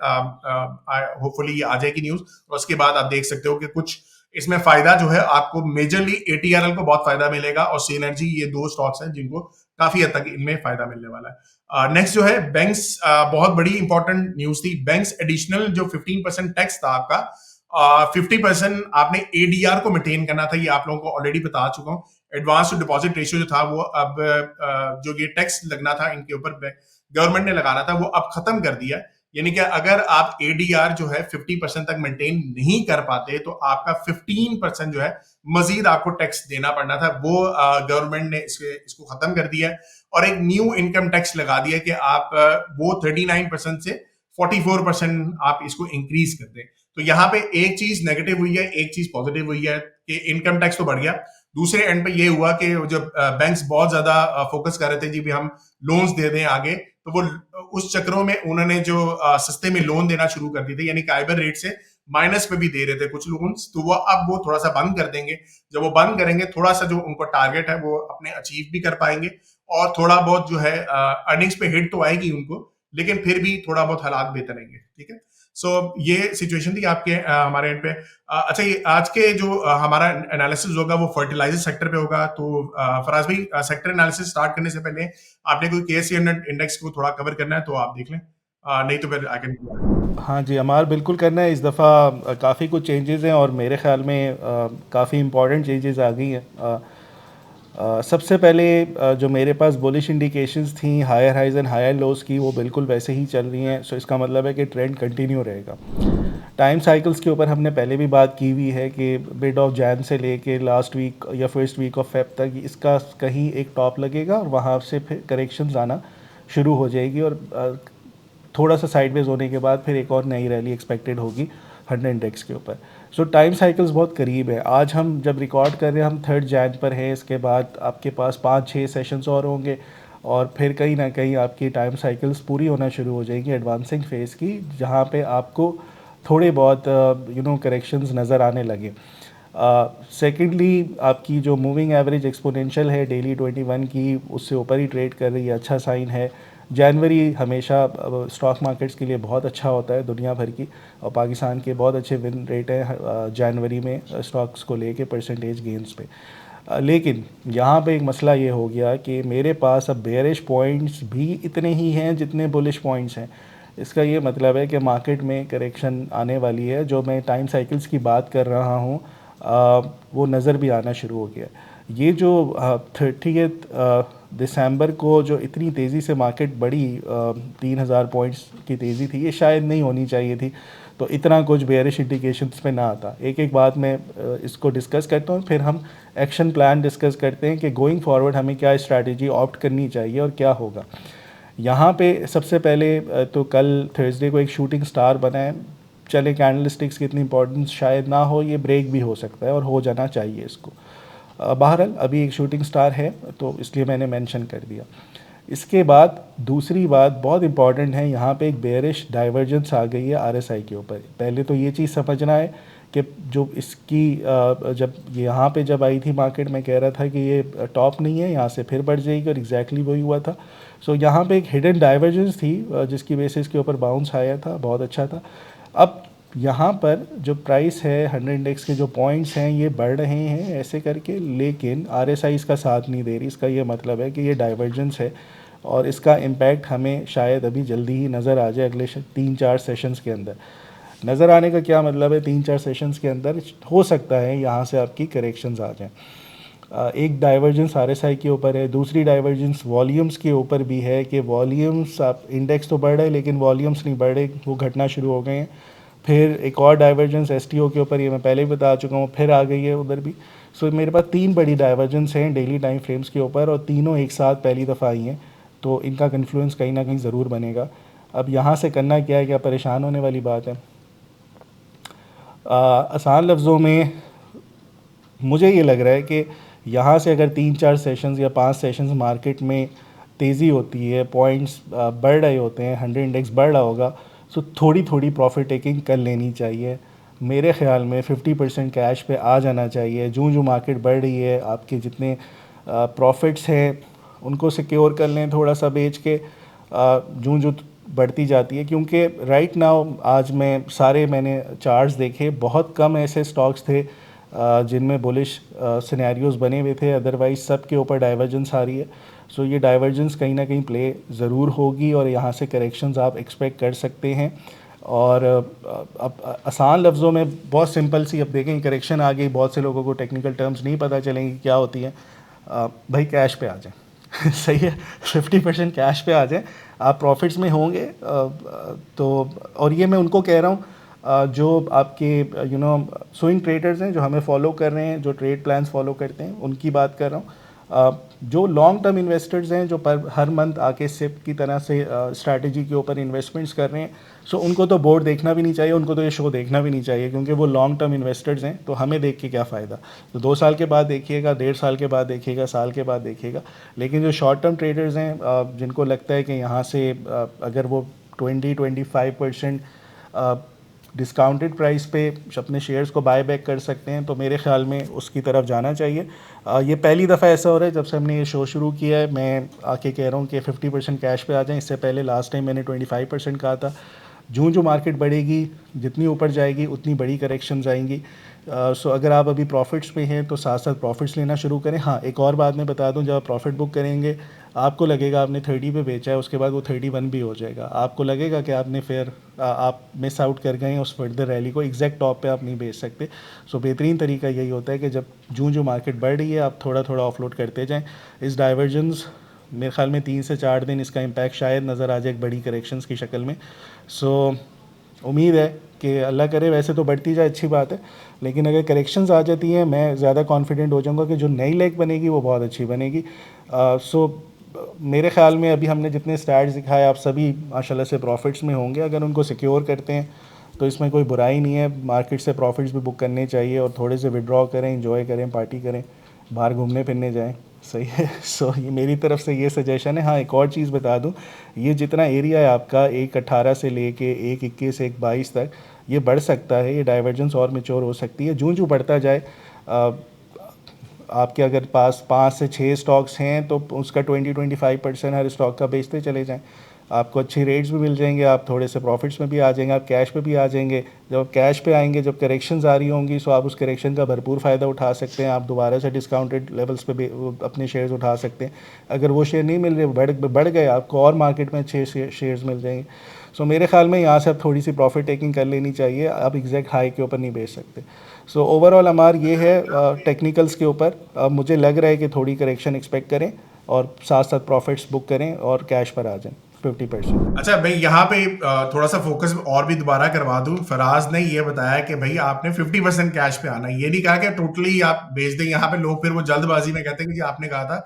होपफुली आ जाएगी न्यूज, और उसके बाद आप देख सकते हो कि कुछ इसमें फायदा जो है आपको मेजरली ATRL को बहुत फायदा मिलेगा, और सिनर्जी, ये दो स्टॉक्स हैं जिनको काफी हद तक इनमें फायदा मिलने वाला है। नेक्स्ट जो है बैंक्स, बहुत बड़ी इंपॉर्टेंट न्यूज थी। बैंक्स एडिशनल जो 15% टैक्स था आपका, 50% आपने ADR को मेंटेन करना था, ये आप लोगों को ऑलरेडी बता चुका हूँ। एडवांस टू डिपॉजिट रेशियो जो था वो अब जो ये टैक्स लगना था इनके ऊपर गवर्नमेंट ने लगाना था, वो अब खत्म कर दिया। यानी कि अगर आप ADR जो है 50% तक मेंटेन नहीं कर पाते तो आपका 15% जो है मजीद आपको टैक्स देना पड़ना था, वो गवर्नमेंट ने इसको खत्म कर दिया है, और एक न्यू इनकम टैक्स लगा दिया कि आप वो 39% से 44% आप इसको इंक्रीज कर दें। तो यहाँ पे एक चीज नेगेटिव हुई है, एक चीज पॉजिटिव हुई है कि इनकम टैक्स तो बढ़ गया। दूसरे एंड पे ये हुआ कि जब बैंक्स बहुत ज्यादा फोकस कर रहे थे जी भी हम लोन्स दे दें आगे, तो वो उस चक्रों में उन्होंने जो सस्ते में लोन देना शुरू कर दिए थे, यानी काइबर रेट से माइनस पे भी दे रहे थे कुछ लोन्स, तो वो अब वो थोड़ा सा बंद कर देंगे। जब वो बंद करेंगे, थोड़ा सा जो उनको टारगेट है वो अपने अचीव भी कर पाएंगे, और थोड़ा बहुत जो है अर्निंग्स पे हिट तो आएगी उनको, लेकिन फिर भी थोड़ा बहुत हालात बेहतर रहेंगे। ठीक है, सो ये सिचुएशन थी आपके हमारे एंड पे। अच्छा, ये आज के जो हमारा एनालिसिस होगा वो फर्टिलाइजर सेक्टर पे होगा। तो फराज भाई, सेक्टर एनालिसिस स्टार्ट करने से पहले आपने कोई KSE 100 इंडेक्स को थोड़ा कवर करना है तो आप देख लें, नहीं तो फिर आई कैन। हाँ जी, अमार बिल्कुल करना है। इस दफ़ा काफ़ी कुछ चेंजेस हैं और मेरे ख़्याल में काफ़ी इम्पॉर्टेंट चेंजेस आ गई हैं। सबसे पहले जो मेरे पास बुलिश इंडिकेशंस थी higher highs and higher lows की, वो बिल्कुल वैसे ही चल रही हैं। सो इसका मतलब है कि ट्रेंड कंटिन्यू रहेगा। टाइम साइकिल्स के ऊपर हमने पहले भी बात की हुई है कि मिड ऑफ जैन से लेके लास्ट वीक या फर्स्ट वीक ऑफ फेब तक इसका कहीं एक टॉप लगेगा और वहाँ से फिर करेक्शंस आना शुरू हो जाएगी, और थोड़ा सा साइडवेज होने के बाद फिर एक और नई रैली एक्सपेक्टेड होगी 100 इंडेक्स के ऊपर। सो टाइम साइकिल्स बहुत करीब है। आज हम जब रिकॉर्ड कर रहे हैं हम 3 जैन पर हैं, इसके बाद आपके पास 5-6 सेशंस और होंगे, और फिर कहीं ना कहीं आपकी टाइम साइकिल्स पूरी होना शुरू हो जाएंगी एडवांसिंग फेज़ की, जहाँ पे आपको थोड़े बहुत करेक्शंस नज़र आने लगे। सेकेंडली, आपकी जो मूविंग एवरेज एक्सपोनेंशियल है डेली 21 की, उससे ऊपर ही ट्रेड कर रही है, अच्छा साइन है। जनवरी हमेशा स्टॉक मार्केट्स के लिए बहुत अच्छा होता है दुनिया भर की, और पाकिस्तान के बहुत अच्छे विन रेट हैं जनवरी में स्टॉक्स को लेके परसेंटेज गेंस पे। लेकिन यहाँ पे एक मसला ये हो गया कि मेरे पास अब बेयरिश पॉइंट्स भी इतने ही हैं जितने बुलिश पॉइंट्स हैं। इसका ये मतलब है कि मार्केट में करेक्शन आने वाली है। जो मैं टाइम साइकिल्स की बात कर रहा हूँ वो नज़र भी आना शुरू हो गया। ये जो 30 दिसंबर को जो इतनी तेज़ी से मार्केट बढ़ी, 3000 पॉइंट्स की तेज़ी थी, ये शायद नहीं होनी चाहिए थी, तो इतना कुछ बेयरिश इंडिकेशंस पे ना आता। एक एक बात मैं इसको डिस्कस करता हूँ, फिर हम एक्शन प्लान डिस्कस करते हैं कि गोइंग फॉरवर्ड हमें क्या स्ट्रैटेजी ऑप्ट करनी चाहिए और क्या होगा। यहाँ पे सबसे पहले तो कल थर्सडे को एक शूटिंग स्टार बना है। चले कैंडलस्टिक्स की इतनी इंपॉर्टेंस शायद ना हो, ये ब्रेक भी हो सकता है और हो जाना चाहिए इसको। बहरहाल अभी एक शूटिंग स्टार है तो इसलिए मैंने मेंशन कर दिया। इसके बाद दूसरी बात बहुत इंपॉर्टेंट है, यहाँ पे एक बेयरिश डाइवर्जेंस आ गई है RSI के ऊपर। पहले तो ये चीज़ समझना है कि जो इसकी जब यहाँ पे जब आई थी मार्केट में कह रहा था कि ये टॉप नहीं है, यहाँ से फिर बढ़ जाएगी, और एग्जैक्टली वही हुआ था। सो यहाँ पे एक हिडन डाइवर्जेंस थी जिसकी बेसिस के ऊपर बाउंस आया था, बहुत अच्छा था। अब यहाँ पर जो प्राइस है 100 इंडेक्स के जो पॉइंट्स हैं ये बढ़ रहे हैं ऐसे करके, लेकिन RSI इसका साथ नहीं दे रही। इसका ये मतलब है कि ये डाइवर्जेंस है और इसका इम्पैक्ट हमें शायद अभी जल्दी ही नज़र आ जाए अगले 3-4 सेशंस के अंदर। नज़र आने का क्या मतलब है, 3-4 सेशंस के अंदर हो सकता है यहाँ से आपकी करेक्शंस आ जाएँ। एक डाइवर्जेंस RSI के ऊपर है, दूसरी डाइवर्जेंस वॉल्यूम्स के ऊपर भी है कि वॉल्यूम्स, आप इंडेक्स तो बढ़ रहे हैं लेकिन वॉल्यूम्स नहीं बढ़ रहे, वो घटना शुरू हो गए हैं। फिर एक और डाइवर्जेंस STO के ऊपर, ये मैं पहले भी बता चुका हूँ, फिर आ गई है उधर भी। सो मेरे पास 3 बड़ी डाइवर्जेंस हैं डेली टाइम फ्रेम्स के ऊपर, और तीनों एक साथ पहली दफ़ा आई हैं, तो इनका कन्फ्लुएंस कहीं ना कहीं ज़रूर बनेगा। अब यहाँ से करना क्या है, क्या परेशान होने वाली बात है? आसान लफ्ज़ों में मुझे ये लग रहा है कि यहाँ से अगर 3-4 सेशंस या 5 सेशंस मार्केट में तेज़ी होती है, पॉइंट्स बढ़ रहे होते हैं, 100 इंडेक्स बढ़ रहा होगा, सो थोड़ी थोड़ी प्रॉफिट टेकिंग कर लेनी चाहिए। मेरे ख्याल में 50% कैश पे आ जाना चाहिए। जो मार्केट बढ़ रही है, आपके जितने प्रॉफिट्स हैं उनको सिक्योर कर लें थोड़ा सा बेच के, जो बढ़ती जाती है। क्योंकि राइट नाउ आज मैंने चार्ट्स देखे, बहुत कम ऐसे स्टॉक्स थे जिनमें बुलिश सिनेरियोज बने हुए थे, अदरवाइज सब के ऊपर डाइवर्जेंस आ रही है। सो ये डाइवर्जेंस कहीं ना कहीं प्ले ज़रूर होगी और यहाँ से करेक्शंस आप एक्सपेक्ट कर सकते हैं। और अब आसान लफ्ज़ों में बहुत सिंपल सी, अब देखें करेक्शन आ गई, बहुत से लोगों को टेक्निकल टर्म्स नहीं पता चलेंगी क्या होती है। भाई कैश पे आ जाए सही है, 50% कैश पे आ जाए, आप प्रॉफिट्स में होंगे। तो और ये मैं उनको कह रहा हूँ जो आपके स्विंग ट्रेडर्स हैं, जो हमें फॉलो कर रहे हैं, जो ट्रेड प्लान्स फॉलो करते हैं, उनकी बात कर रहा हूँ। जो लॉन्ग टर्म इन्वेस्टर्स हैं, जो हर मंथ आके सिप की तरह से स्ट्रैटेजी के ऊपर इन्वेस्टमेंट्स कर रहे हैं, सो उनको तो बोर्ड देखना भी नहीं चाहिए, उनको तो ये शो देखना भी नहीं चाहिए, क्योंकि वो लॉन्ग टर्म इन्वेस्टर्स हैं। तो हमें देख के क्या फ़ायदा। तो 2 साल के बाद देखिएगा, 1.5 साल के बाद देखिएगा, साल के बाद देखिएगा। लेकिन जो शॉर्ट टर्म ट्रेडर्स हैं, जिनको लगता है कि यहाँ से अगर वो 20-25% डिस्काउंटेड प्राइस पे अपने शेयर्स को बाय बैक कर सकते हैं, तो मेरे ख्याल में उसकी तरफ जाना चाहिए। ये पहली दफ़ा ऐसा हो रहा है जब से हमने ये शो शुरू किया है। मैं आके कह रहा हूँ कि 50% कैश पे आ जाएं। इससे पहले लास्ट टाइम मैंने 25% कहा था। जो मार्केट बढ़ेगी, जितनी ऊपर जाएगी उतनी बड़ी करेक्शंस आएंगी। सो अगर आप अभी प्रॉफिट्स पे हैं तो साथ साथ प्रॉफिट्स लेना शुरू करें। हाँ, एक और बात मैं बता दूं, जब आप प्रॉफिट बुक करेंगे आपको लगेगा आपने 30 पे बेचा है, उसके बाद वो 31 भी हो जाएगा। आपको लगेगा कि आपने फिर आप मिस आउट कर गए हैं उस फर्दर रैली को, एग्जैक्ट टॉप पे आप नहीं बेच सकते। सो बेहतरीन तरीका यही होता है कि जब जो मार्केट बढ़ रही है आप थोड़ा थोड़ा ऑफलोड करते जाएँ। इस डाइवर्जेंस मेरे ख्याल में 3 से 4 दिन इसका इम्पैक्ट शायद नज़र आ जाए एक बड़ी करेक्शंस की शक्ल में। सो उम्मीद है कि अल्लाह करे, वैसे तो बढ़ती जाए अच्छी बात है, लेकिन अगर करेक्शंस आ जाती हैं मैं ज़्यादा कॉन्फिडेंट हो जाऊंगा कि जो नई लेग बनेगी वो बहुत अच्छी बनेगी। सो मेरे ख्याल में अभी हमने जितने स्टैट्स दिखाए आप सभी माशाल्लाह से प्रॉफिट्स में होंगे। अगर उनको सिक्योर करते हैं तो इसमें कोई बुराई नहीं है। मार्केट से प्रॉफिट्स भी बुक करने चाहिए और थोड़े से विड्रॉ करें, इंजॉय करें, पार्टी करें, बाहर घूमने फिरने जाएं। सही है। सो ये मेरी तरफ से ये सजेशन है। हाँ, एक और चीज़ बता दूं, ये जितना एरिया है आपका 1.18 से लेके 1.21 1.22 तक, ये बढ़ सकता है, ये डाइवर्जेंस और मैच्योर हो सकती है। जो बढ़ता जाए, आपके अगर पास 5 से 6 स्टॉक्स हैं तो उसका 20-25% हर स्टॉक का बेचते चले जाएं, आपको अच्छी रेट्स भी मिल जाएंगे, आप थोड़े से प्रॉफिट्स में भी आ जाएंगे, आप कैश पे भी आ जाएंगे। जब आप कैश पे आएंगे, जब करेक्शंस आ रही होंगी, सो आप उस करेक्शन का भरपूर फ़ायदा उठा सकते हैं। आप दोबारा से डिस्काउंटेड लेवल्स पे अपने शेयर्स उठा सकते हैं। अगर वो शेयर नहीं मिल रहे, बढ़ गए, आपको और मार्केट में अच्छे शेयर्स मिल जाएंगे। सो मेरे ख्याल में यहाँ से आप थोड़ी सी प्रॉफिट टेकिंग कर लेनी चाहिए, आप एग्जैक्ट हाई के ऊपर नहीं बेच सकते। सो ओवरऑल हमार ये है टेक्निकल्स के ऊपर। मुझे लग रहा है कि थोड़ी करेक्शन एक्सपेक्ट करें और साथ साथ प्रॉफिट्स बुक करें और कैश पर आ जाएं 50%। अच्छा भाई, यहाँ पे थोड़ा सा फोकस और भी दोबारा करवा दूं। फराज ने ये बताया कि भाई आपने 50% कैश पे आना है, ये नहीं कहा कि टोटली आप बेच दें। यहाँ पे लोग फिर वो जल्दबाजी में कहते हैं कि जी आपने कहा था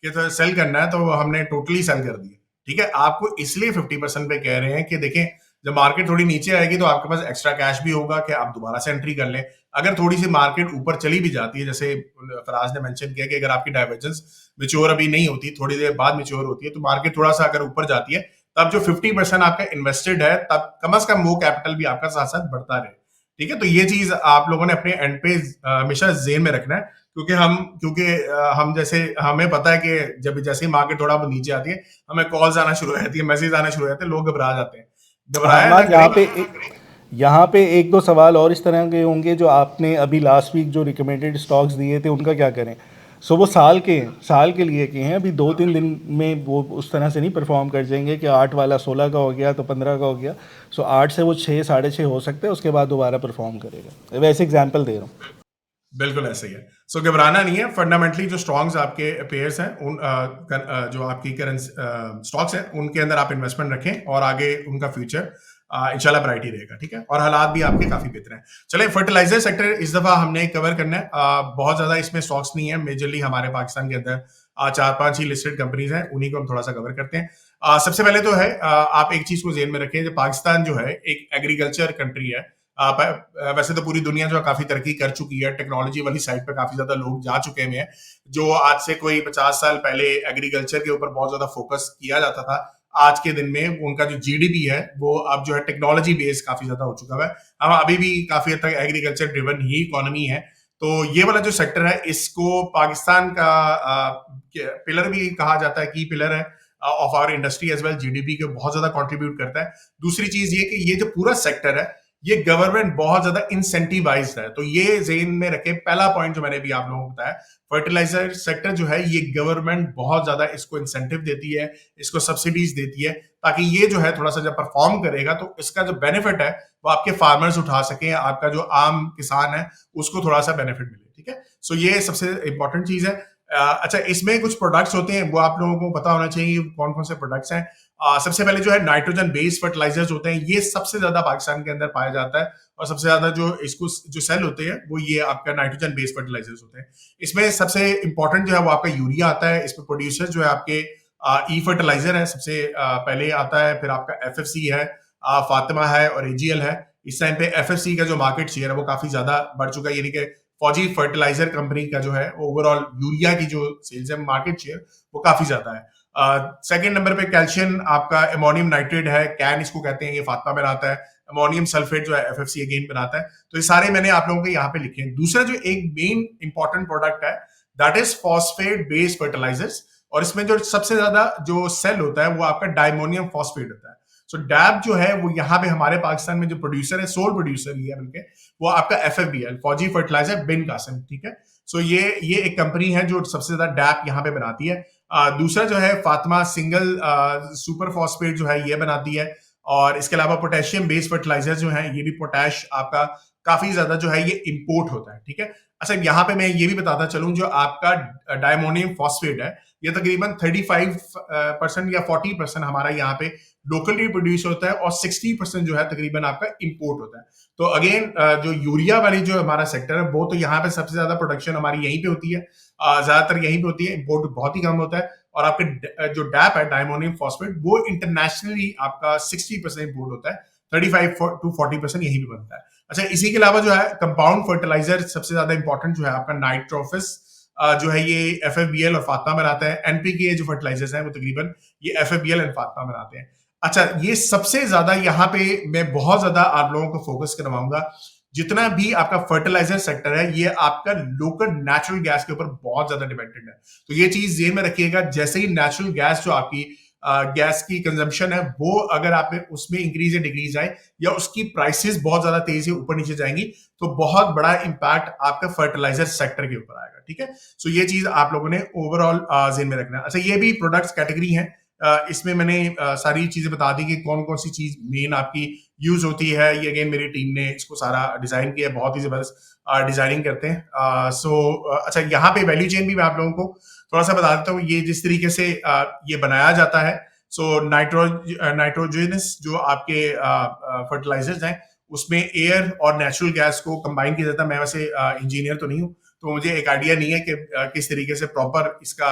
कि तो सेल करना है तो हमने टोटली सेल कर दिया। ठीक है, आपको इसलिए 50% पे कह रहे हैं कि देखें जब मार्केट थोड़ी नीचे आएगी तो आपके पास एक्स्ट्रा कैश भी होगा कि आप दोबारा से एंट्री कर लें। अगर थोड़ी सी मार्केट ऊपर चली भी जाती है, जैसे फराज ने मेंशन किया कि अगर आपकी डाइवर्जेंस मैच्योर अभी नहीं होती, थोड़ी देर बाद मैच्योर होती है, तो मार्केट थोड़ा सा अगर ऊपर जाती है तब जो 50% आपका इन्वेस्टेड है, तब कम से कम वो कैपिटल भी आपका साथ साथ बढ़ता रहे। ठीक है, तो ये चीज आप लोगों ने अपने एंड पे हमेशा जेन में रखना है, क्योंकि हम जैसे हमें पता है कि जब जैसे ही मार्केट थोड़ा नीचे आती है, हमें कॉल्स आना शुरू हो जाती है, मैसेज आना शुरू हो जाते हैं, लोग घबरा जाते हैं। घबराया ना यहाँ पे एक दो सवाल और इस तरह के होंगे, जो आपने अभी लास्ट वीक जो रिकमेंडेड स्टॉक्स दिए थे उनका क्या करें। सो वो साल के लिए के हैं, अभी 2-3 दिन में वो उस तरह से नहीं परफॉर्म कर जाएंगे कि 8 वाला 16 का हो गया तो 15 का हो गया। सो 8 से वो 6 6.5 हो सकते हैं, उसके बाद दोबारा परफॉर्म करेगा। वैसे एग्जाम्पल दे रहा हूँ। बिल्कुल ऐसे ही है। सो घबराना नहीं है। फंडामेंटली जो स्टॉक्स आपके पेयर्स हैं, जो आपकी करंट स्टॉक्स हैं, उनके अंदर आप इन्वेस्टमेंट रखें और आगे उनका फ्यूचर इंशाल्लाह ब्राइट ही रहेगा। ठीक है, और हालात भी आपके काफी बेहतर हैं। चले, फर्टिलाइजर सेक्टर इस दफा हमने कवर करना है। बहुत ज्यादा इसमें स्टॉक्स नहीं है, मेजरली हमारे पाकिस्तान के अंदर 4-5 ही लिस्टेड कंपनीज हैं, उन्हीं को हम थोड़ा सा कवर करते हैं। सबसे पहले तो है, आप एक चीज को ज़हन में रखें, जो पाकिस्तान जो है एक एग्रीकल्चर कंट्री है। वैसे तो पूरी दुनिया जो काफी तरक्की कर चुकी है, टेक्नोलॉजी वाली साइड पे काफी ज्यादा लोग जा चुके हैं। जो आज से कोई 50 साल पहले एग्रीकल्चर के ऊपर बहुत ज्यादा फोकस किया जाता था, आज के दिन में उनका जो जीडीपी है वो अब जो है टेक्नोलॉजी बेस्ड काफी ज्यादा हो चुका है। हम अभी भी काफी हद तक एग्रीकल्चर ड्रिवन ही इकोनॉमी है। तो ये वाला जो सेक्टर है इसको पाकिस्तान का पिलर भी कहा जाता है, की पिलर है of our industry as well, GDP के बहुत ज्यादा कंट्रीब्यूट करता है। दूसरी चीज ये कि ये जो पूरा सेक्टर है ये गवर्नमेंट बहुत ज्यादा इंसेंटिवाइज्ड है। तो ये जेन में रखे पहला पॉइंट जो मैंने भी आप लोगों को बताया, फर्टिलाइजर सेक्टर जो है ये गवर्नमेंट बहुत ज्यादा इसको इंसेंटिव देती है, इसको सब्सिडीज देती है, ताकि ये जो है थोड़ा सा जब परफॉर्म करेगा तो इसका जो बेनिफिट है वो आपके फार्मर्स उठा सके, आपका जो आम किसान है उसको थोड़ा सा बेनिफिट मिले। ठीक है, सो ये सबसे इंपॉर्टेंट चीज है। अच्छा, इसमें कुछ प्रोडक्ट्स होते हैं वो आप लोगों को पता होना चाहिए कौन कौन से प्रोडक्ट्स हैं। सबसे पहले जो है नाइट्रोजन बेस्ड फर्टिलाइजर्स होते हैं, ये सबसे ज्यादा पाकिस्तान के अंदर पाया जाता है और सबसे ज्यादा जो इसको जो सेल होते हैं वो ये आपका नाइट्रोजन बेस्ड फर्टिलाइजर्स होते हैं। इसमें सबसे इंपॉर्टेंट जो है वो आपका यूरिया आता है। इसमें प्रोड्यूसर जो है आपके ई फर्टिलाइजर है सबसे पहले आता है, फिर आपका एफएफसी है, फातिमा है और एजीएल है। इस टाइम पे एफएफसी का जो मार्केट शेयर है वो काफी ज्यादा बढ़ चुका है, यानी कि फौजी फर्टिलाइजर कंपनी का जो है ओवरऑल यूरिया की जो सेल्स है मार्केट शेयर वो काफी ज्यादा है। सेकंड नंबर पे कैल्शियम आपका अमोनियम नाइट्रेट है, कैन इसको कहते हैं, ये फातिमा बनाता है। अमोनियम सल्फेट जो है एफएफसी अगेन बनाता है। तो ये सारे मैंने आप लोगों को यहाँ पे लिखे हैं। दूसरा जो एक मेन इंपॉर्टेंट प्रोडक्ट है that is phosphate based fertilizers, और इसमें जो सबसे ज्यादा जो सेल होता है वो आपका डायमोनियम फॉस्फेट होता है। सो डैब जो है वो यहाँ पे हमारे पाकिस्तान में जो प्रोड्यूसर है, सोल प्रोड्यूसर ही है बल्कि, वो आपका एफएफबीएल फौजी फर्टिलाइजर बिन कासिम। ठीक है, सो ये एक कंपनी है जो सबसे ज्यादा डैप यहाँ पे बनाती है। दूसरा जो है फातिमा सिंगल सुपर फॉस्फेट जो है ये बनाती है, और इसके अलावा पोटेशियम बेस्ड फर्टिलाइजर जो है ये भी पोटैश आपका काफी ज्यादा जो है ये इंपोर्ट होता है। ठीक है, अच्छा यहाँ पे मैं ये भी बताता चलूं, जो आपका डायमोनियम फॉस्फेट है ये तकरीबन 35% या 40% हमारा यहाँ पे लोकली प्रोड्यूस होता है और 60% जो है तकरीबन आपका इंपोर्ट होता है। तो अगेन जो यूरिया वाली जो हमारा सेक्टर है वो तो यहाँ पे सबसे ज्यादा प्रोडक्शन हमारी यहीं पे होती है, ज्यादातर यहीं पे होती है, इंपोर्ट बहुत ही कम होता है। और आपके जो डैप है डायमोनियम फॉस्फेट वो इंटरनेशनली आपका 60% इंपोर्ट होता है, 35 to 40% यहीं पे बनता है। अच्छा, इसी के अलावा जो है कंपाउंड फर्टिलाइजर सबसे ज्यादा इंपॉर्टेंट जो है आपका नाइट्रोफिस जो है ये एफएफबीएल और फातिमा बनाता है। एनपीके जो फर्टिलाइजर्स हैं वो तकरीबन ये एफएफबीएल और फातिमा बनाते हैं। अच्छा, ये सबसे ज्यादा यहाँ पे मैं बहुत ज्यादा आप लोगों को फोकस करवाऊंगा, जितना भी आपका फर्टिलाइजर सेक्टर है ये आपका लोकल नेचुरल गैस के ऊपर बहुत ज्यादा डिपेंडेंट है। तो ये चीज जेन में रखिएगा, जैसे ही नेचुरल गैस जो आपकी गैस की कंजम्पशन है वो अगर आप उसमें इंक्रीज या डिक्रीज आए या उसकी प्राइसेस बहुत ज्यादा तेजी से ऊपर नीचे जाएंगी तो बहुत बड़ा इंपैक्ट आपका फर्टिलाइजर सेक्टर के ऊपर आएगा। ठीक है, सो ये चीज आप लोगों ने ओवरऑल जेन में रखना है। अच्छा, ये भी प्रोडक्ट्स कैटेगरी है, इसमें मैंने सारी चीजें बता दी कि कौन कौन सी चीज मेन आपकी यूज होती है। ये अगेन मेरी टीम ने इसको सारा डिजाइन किया, बहुत ही जबरदस्त डिजाइनिंग करते हैं। अच्छा, यहाँ पे वैल्यू चेन भी मैं आप लोगों को थोड़ा सा बता देता हूँ, ये जिस तरीके से ये बनाया जाता है। सो नाइट्रोजनस जो आपके फर्टिलाइजर्स हैं उसमें एयर और नेचुरल गैस को कंबाइन किया जाता है। मैं वैसे इंजीनियर तो नहीं हूँ तो मुझे एक आइडिया नहीं है कि किस तरीके से प्रॉपर इसका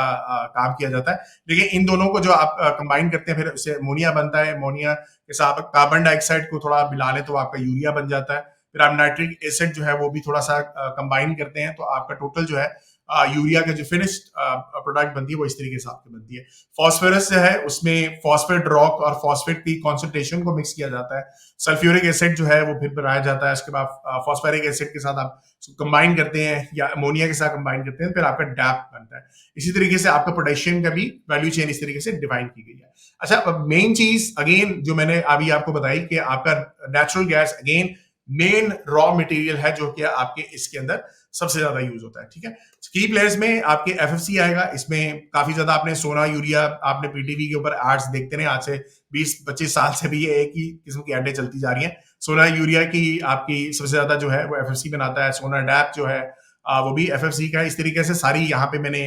काम किया जाता है, लेकिन इन दोनों को जो आप कंबाइन करते हैं फिर उससे अमोनिया बनता है। अमोनिया के साथ कार्बन डाइऑक्साइड को थोड़ा मिला लें तो आपका यूरिया बन जाता है। फिर आप नाइट्रिक एसिड जो है वो भी थोड़ा सा कंबाइन करते हैं तो आपका टोटल जो है यूरिया का जो फिनिश्ड प्रोडक्ट बनती है वो इस तरीके से आपकी बनती है। फॉस्फोरस जो है उसमें फॉस्फेट रॉक और फॉस्फेट की कॉन्सेंट्रेशन को मिक्स किया जाता है। सल्फ्यूरिक एसिड जो है वो फिर बनाया जाता है, उसके बाद फॉस्फेरिक एसिड के साथ आप कंबाइन करते हैं या अमोनिया के साथ कंबाइन करते हैं, फिर आपका डैप बनता है। इसी तरीके से आपका पोटेशियम का भी वैल्यू चेन इस तरीके से डिफाइन की गई है। अच्छा, मेन चीज अगेन जो मैंने अभी आपको बताई कि आपका natural gas again main raw material है जो कि आपके इसके अंदर सबसे ज्यादा यूज होता है। ठीक है, की प्लेयर्स में आपके एफएफसी आएगा, इसमें काफी ज्यादा आपने सोना यूरिया आपने पीटीवी के ऊपर एड्स देखते रहे, आज से 20-25 साल से भी ये एक ही किस्म की एडें चलती जा रही हैं। सोना यूरिया की आपकी सबसे ज्यादा जो है वो एफएफसी बनाता है। सोना डैप जो है वो भी एफएफसी का है। इस तरीके से सारी यहाँ पे मैंने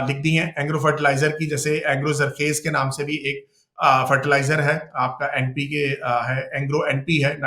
लिख दी है। एंग्रो फर्टिलाइजर की जैसे एंग्रो जरखेज के नाम से भी एक फर्टिलाइजर है आपका, एनपी के है, एंग्रो एनपी है,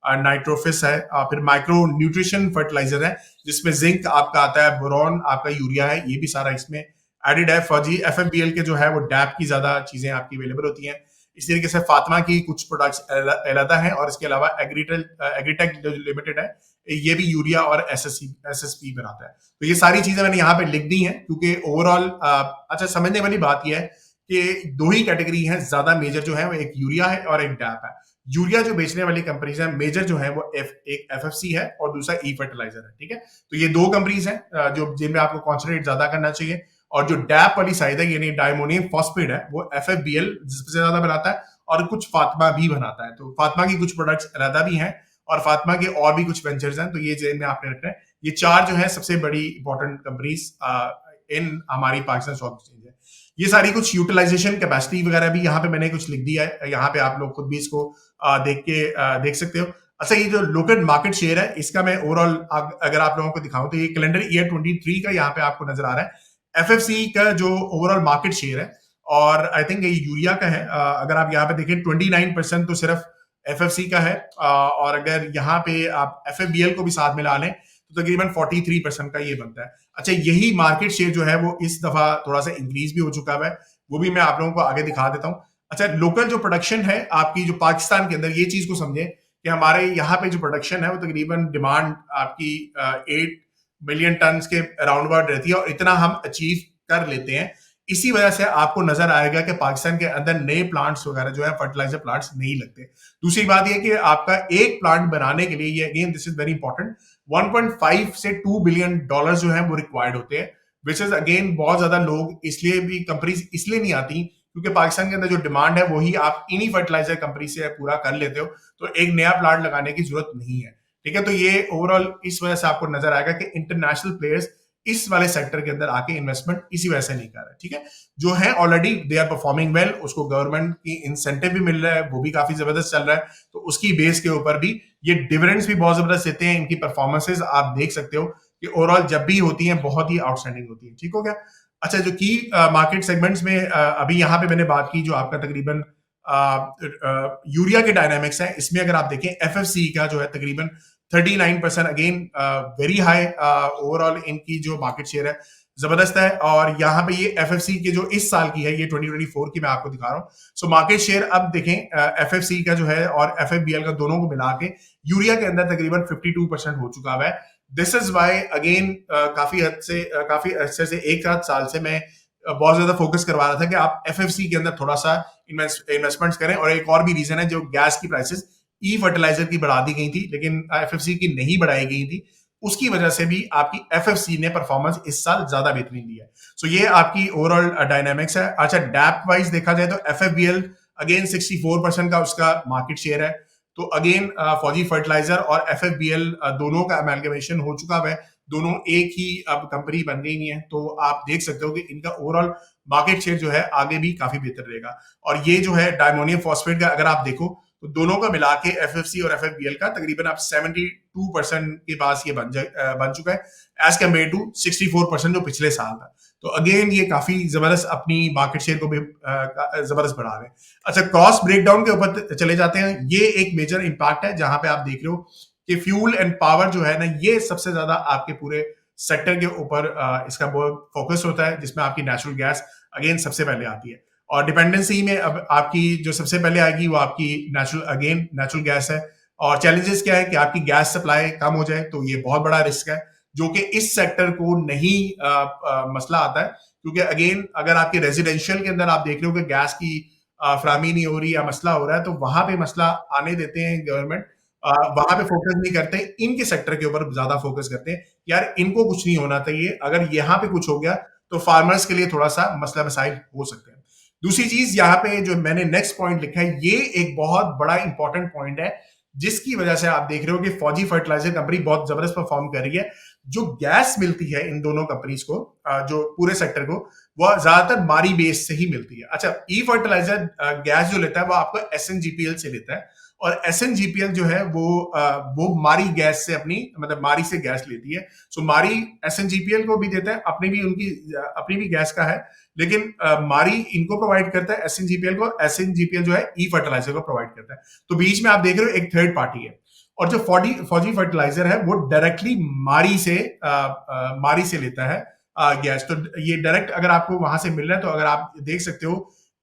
नाइट्रोफिस है, फिर माइक्रो न्यूट्रिशन फर्टिलाइजर है जिसमें जिंक आपका आता है, बोरॉन आपका यूरिया है, ये भी सारा इसमें एडिड है। फौजी एफएफबीएल के जो है वो डैप की ज्यादा चीजें आपकी अवेलेबल होती हैं। इस तरीके से फातिमा की कुछ प्रोडक्ट्स अलग है, और इसके अलावा एग्रीटेक जो लिमिटेड है ये भी यूरिया और एसएसपी बनाता है। तो ये सारी चीजें मैंने यहाँ पे लिख दी हैं क्योंकि ओवरऑल अच्छा समझने वाली बात यह है कि दो ही कैटेगरी है ज्यादा मेजर जो है, वो एक यूरिया है और एक डैप है। यूरिया जो बेचने वाली कंपनीज है मेजर जो है वो एक एफएफसी है और दूसरा ई फर्टिलाइजर है, ठीक है। तो ये दो कंपनीज हैं जो जिनमें आपको कॉन्सेंट्रेट ज्यादा करना चाहिए। और जो डैप वाली साइड है यानी डायमोनियम फॉस्फेट है, वो एफएफबीएल सबसे ज्यादा बनाता है और कुछ फातिमा भी बनाता है। तो फातिमा की कुछ प्रोडक्ट्स अलहदा भी हैं और फातिमा के और भी कुछ वेंचर्स हैं, तो ये जेन में आपने रखना है। ये चार जो है सबसे बड़ी इंपॉर्टेंट कंपनीज इन हमारी पाकिस्तान स्टॉक एक्सचेंज है। ये सारी कुछ यूटिलाइजेशन कैपेसिटी वगैरह भी यहाँ पे मैंने कुछ लिख दिया है, यहाँ पे आप लोग खुद भी इसको देख सकते हो। अच्छा, ये जो लोकल मार्केट शेयर है इसका मैं ओवरऑल अगर आप लोगों को दिखाऊं तो ये कैलेंडर ईयर 23 का यहाँ पे आपको नजर आ रहा है एफएफसी का जो ओवरऑल मार्केट शेयर है, और आई थिंक ये यूरिया का है। अगर आप यहाँ पे देखें 29% तो सिर्फ एफएफसी का है, और अगर यहाँ पे आप एफएफबीएल को भी साथ मिला लें तो तकरीबन 43% का ये बनता है। अच्छा, यही मार्केट शेयर जो है वो इस दफा थोड़ा सा इंक्रीज भी हो चुका है, वो भी मैं आप लोगों को आगे दिखा देता हूँ। अच्छा, लोकल जो प्रोडक्शन है आपकी जो पाकिस्तान के अंदर, ये चीज को समझे कि हमारे यहाँ पे जो प्रोडक्शन है वो तकरीबन डिमांड आपकी 8 मिलियन टन के अराउंड अबाउट रहती है और इतना हम अचीव कर लेते हैं। इसी वजह से आपको नजर आएगा कि पाकिस्तान के अंदर नए प्लांट्स वगैरह जो है फर्टिलाइजर प्लांट्स नहीं लगते। दूसरी बात यह कि आपका एक प्लांट बनाने के लिए, ये again this is very important, 1.5 से 2 बिलियन डॉलर जो है वो रिक्वायर्ड होते हैं, विच इज अगेन बहुत ज्यादा लोग इसलिए भी कंपनीज इसलिए नहीं आती क्योंकि पाकिस्तान के अंदर जो डिमांड है वही आप इन्हीं फर्टिलाइजर कंपनी से पूरा कर लेते हो, तो एक नया प्लांट लगाने की जरूरत नहीं है, ठीक है। तो ये ओवरऑल इस वजह से आपको नजर आएगा कि इंटरनेशनल प्लेयर्स इस वाले सेक्टर के अंदर आके इन्वेस्टमेंट इसी वजह से नहीं कर रहे, ठीक है। जो है already they are performing well, उसको गवर्नमेंट की इंसेंटिव भी मिल रहा है, वो भी काफी जबरदस्त चल रहा है, तो उसकी बेस के ऊपर भी ये डिविडेंड्स भी बहुत जबरदस्त देते हैं। इनकी परफॉर्मेंसेज आप देख सकते हो कि ओवरऑल जब भी होती है बहुत ही आउटस्टैंडिंग होती है, ठीक हो गया। अच्छा, जो की मार्केट सेगमेंट्स में अभी यहाँ पे मैंने बात की जो आपका तकरीबन यूरिया के डायनामिक्स है, इसमें अगर आप देखें एफएफसी का जो है तकरीबन 39%, अगेन वेरी हाई ओवरऑल इनकी जो मार्केट शेयर है जबरदस्त है। और यहाँ पे ये एफएफसी के जो इस साल की है, ये 2024 की मैं आपको दिखा रहा हूँ। सो मार्केट शेयर अब देखें एफएफसी का जो है और एफएफबीएल का दोनों को मिला के यूरिया के अंदर तकरीबन 52% हो चुका है। दिस इज वाई अगेन काफी अच्छे से एक आध साल से मैं बहुत ज्यादा फोकस करवा रहा था कि आप एफएफसी के अंदर थोड़ा सा इन्वेस्टमेंट्स करें। और एक और भी रीजन है, जो गैस की प्राइसेस ई फर्टिलाइजर की बढ़ा दी गई थी लेकिन एफएफसी की नहीं बढ़ाई गई थी, उसकी वजह से भी आपकी एफएफसी ने परफॉर्मेंस इस साल ज्यादा बेहतरीन दी है। सो ये आपकी ओवरऑल डायनामिक्स है। अच्छा, डैप वाइज देखा जाए तो एफएफबीएल अगेन 64% का उसका मार्केट शेयर है। तो अगेन फौजी फर्टिलाइजर और एफएफबीएल दोनों का अमेलगमेशन हो चुका है, दोनों एक ही अब कंपनी बन गई है। तो आप देख सकते हो कि इनका ओवरऑल मार्केट शेयर जो है आगे भी काफी बेहतर रहेगा। और ये जो है डायमोनियम फॉस्फेट का अगर आप देखो तो दोनों का मिला के एफएफसी और एफएफबीएल का तकरीबन आप 72% के पास ये बन चुका है एज कम्पेयर टू 64% जो पिछले साल था। तो अगेन ये काफी जबरदस्त अपनी मार्केट शेयर को भी जबरदस्त बढ़ा रहे हैं। अच्छा, कॉस्ट ब्रेकडाउन के ऊपर चले जाते हैं। ये एक मेजर इंपैक्ट है जहां पे आप देख रहे हो कि फ्यूल एंड पावर जो है ना, ये सबसे ज्यादा आपके पूरे सेक्टर के ऊपर इसका बहुत फोकस होता है, जिसमें आपकी नेचुरल गैस अगेन सबसे पहले आती है। और डिपेंडेंसी में अब आपकी जो सबसे पहले आएगी वो आपकी नेचुरल गैस है। और चैलेंजेस क्या है कि आपकी गैस सप्लाई कम हो जाए, तो ये बहुत बड़ा रिस्क है जो कि इस सेक्टर को नहीं मसला आता है, क्योंकि अगेन अगर आपके रेजिडेंशियल के अंदर आप देख रहे हो कि गैस की फराहमी नहीं हो रही या मसला हो रहा है, तो वहां पे मसला आने देते हैं गवर्नमेंट, वहां पे फोकस नहीं करते, इनके सेक्टर के ऊपर ज्यादा फोकस करते हैं। यार इनको कुछ नहीं होना चाहिए, अगर यहाँ पे कुछ हो गया तो फार्मर्स के लिए थोड़ा सा मसला मसाइल हो सकते हैं। दूसरी चीज यहाँ पे जो मैंने नेक्स्ट पॉइंट लिखा है, ये एक बहुत बड़ा इंपॉर्टेंट पॉइंट है जिसकी वजह से आप देख रहे हो कि फौजी फर्टिलाइजर कंपनी बहुत जबरदस्त परफॉर्म कर रही है। जो गैस मिलती है इन दोनों कंपनीज को, जो पूरे सेक्टर को, वह ज्यादातर मारी बेस से ही मिलती है। अच्छा, ई फर्टिलाइजर गैस जो लेता है वो आपको एसएनजीपीएल से लेता है, और एसएनजीपीएल जो है वो मारी गैस से मतलब मारी से गैस लेती है। सो मारी एसएनजीपीएल को भी देता है, अपनी भी गैस का है, लेकिन मारी इनको प्रोवाइड करता है एसएनजीपीएल को, एसएनजीपीएल जो है ई फर्टिलाइजर को प्रोवाइड करता है। तो बीच में आप देख रहे हो एक थर्ड पार्टी है, और जो फौजी फर्टिलाइजर है वो डायरेक्टली मारी से लेता है गैस। तो ये डायरेक्ट अगर आपको वहां से मिल रहा है, तो अगर आप देख सकते हो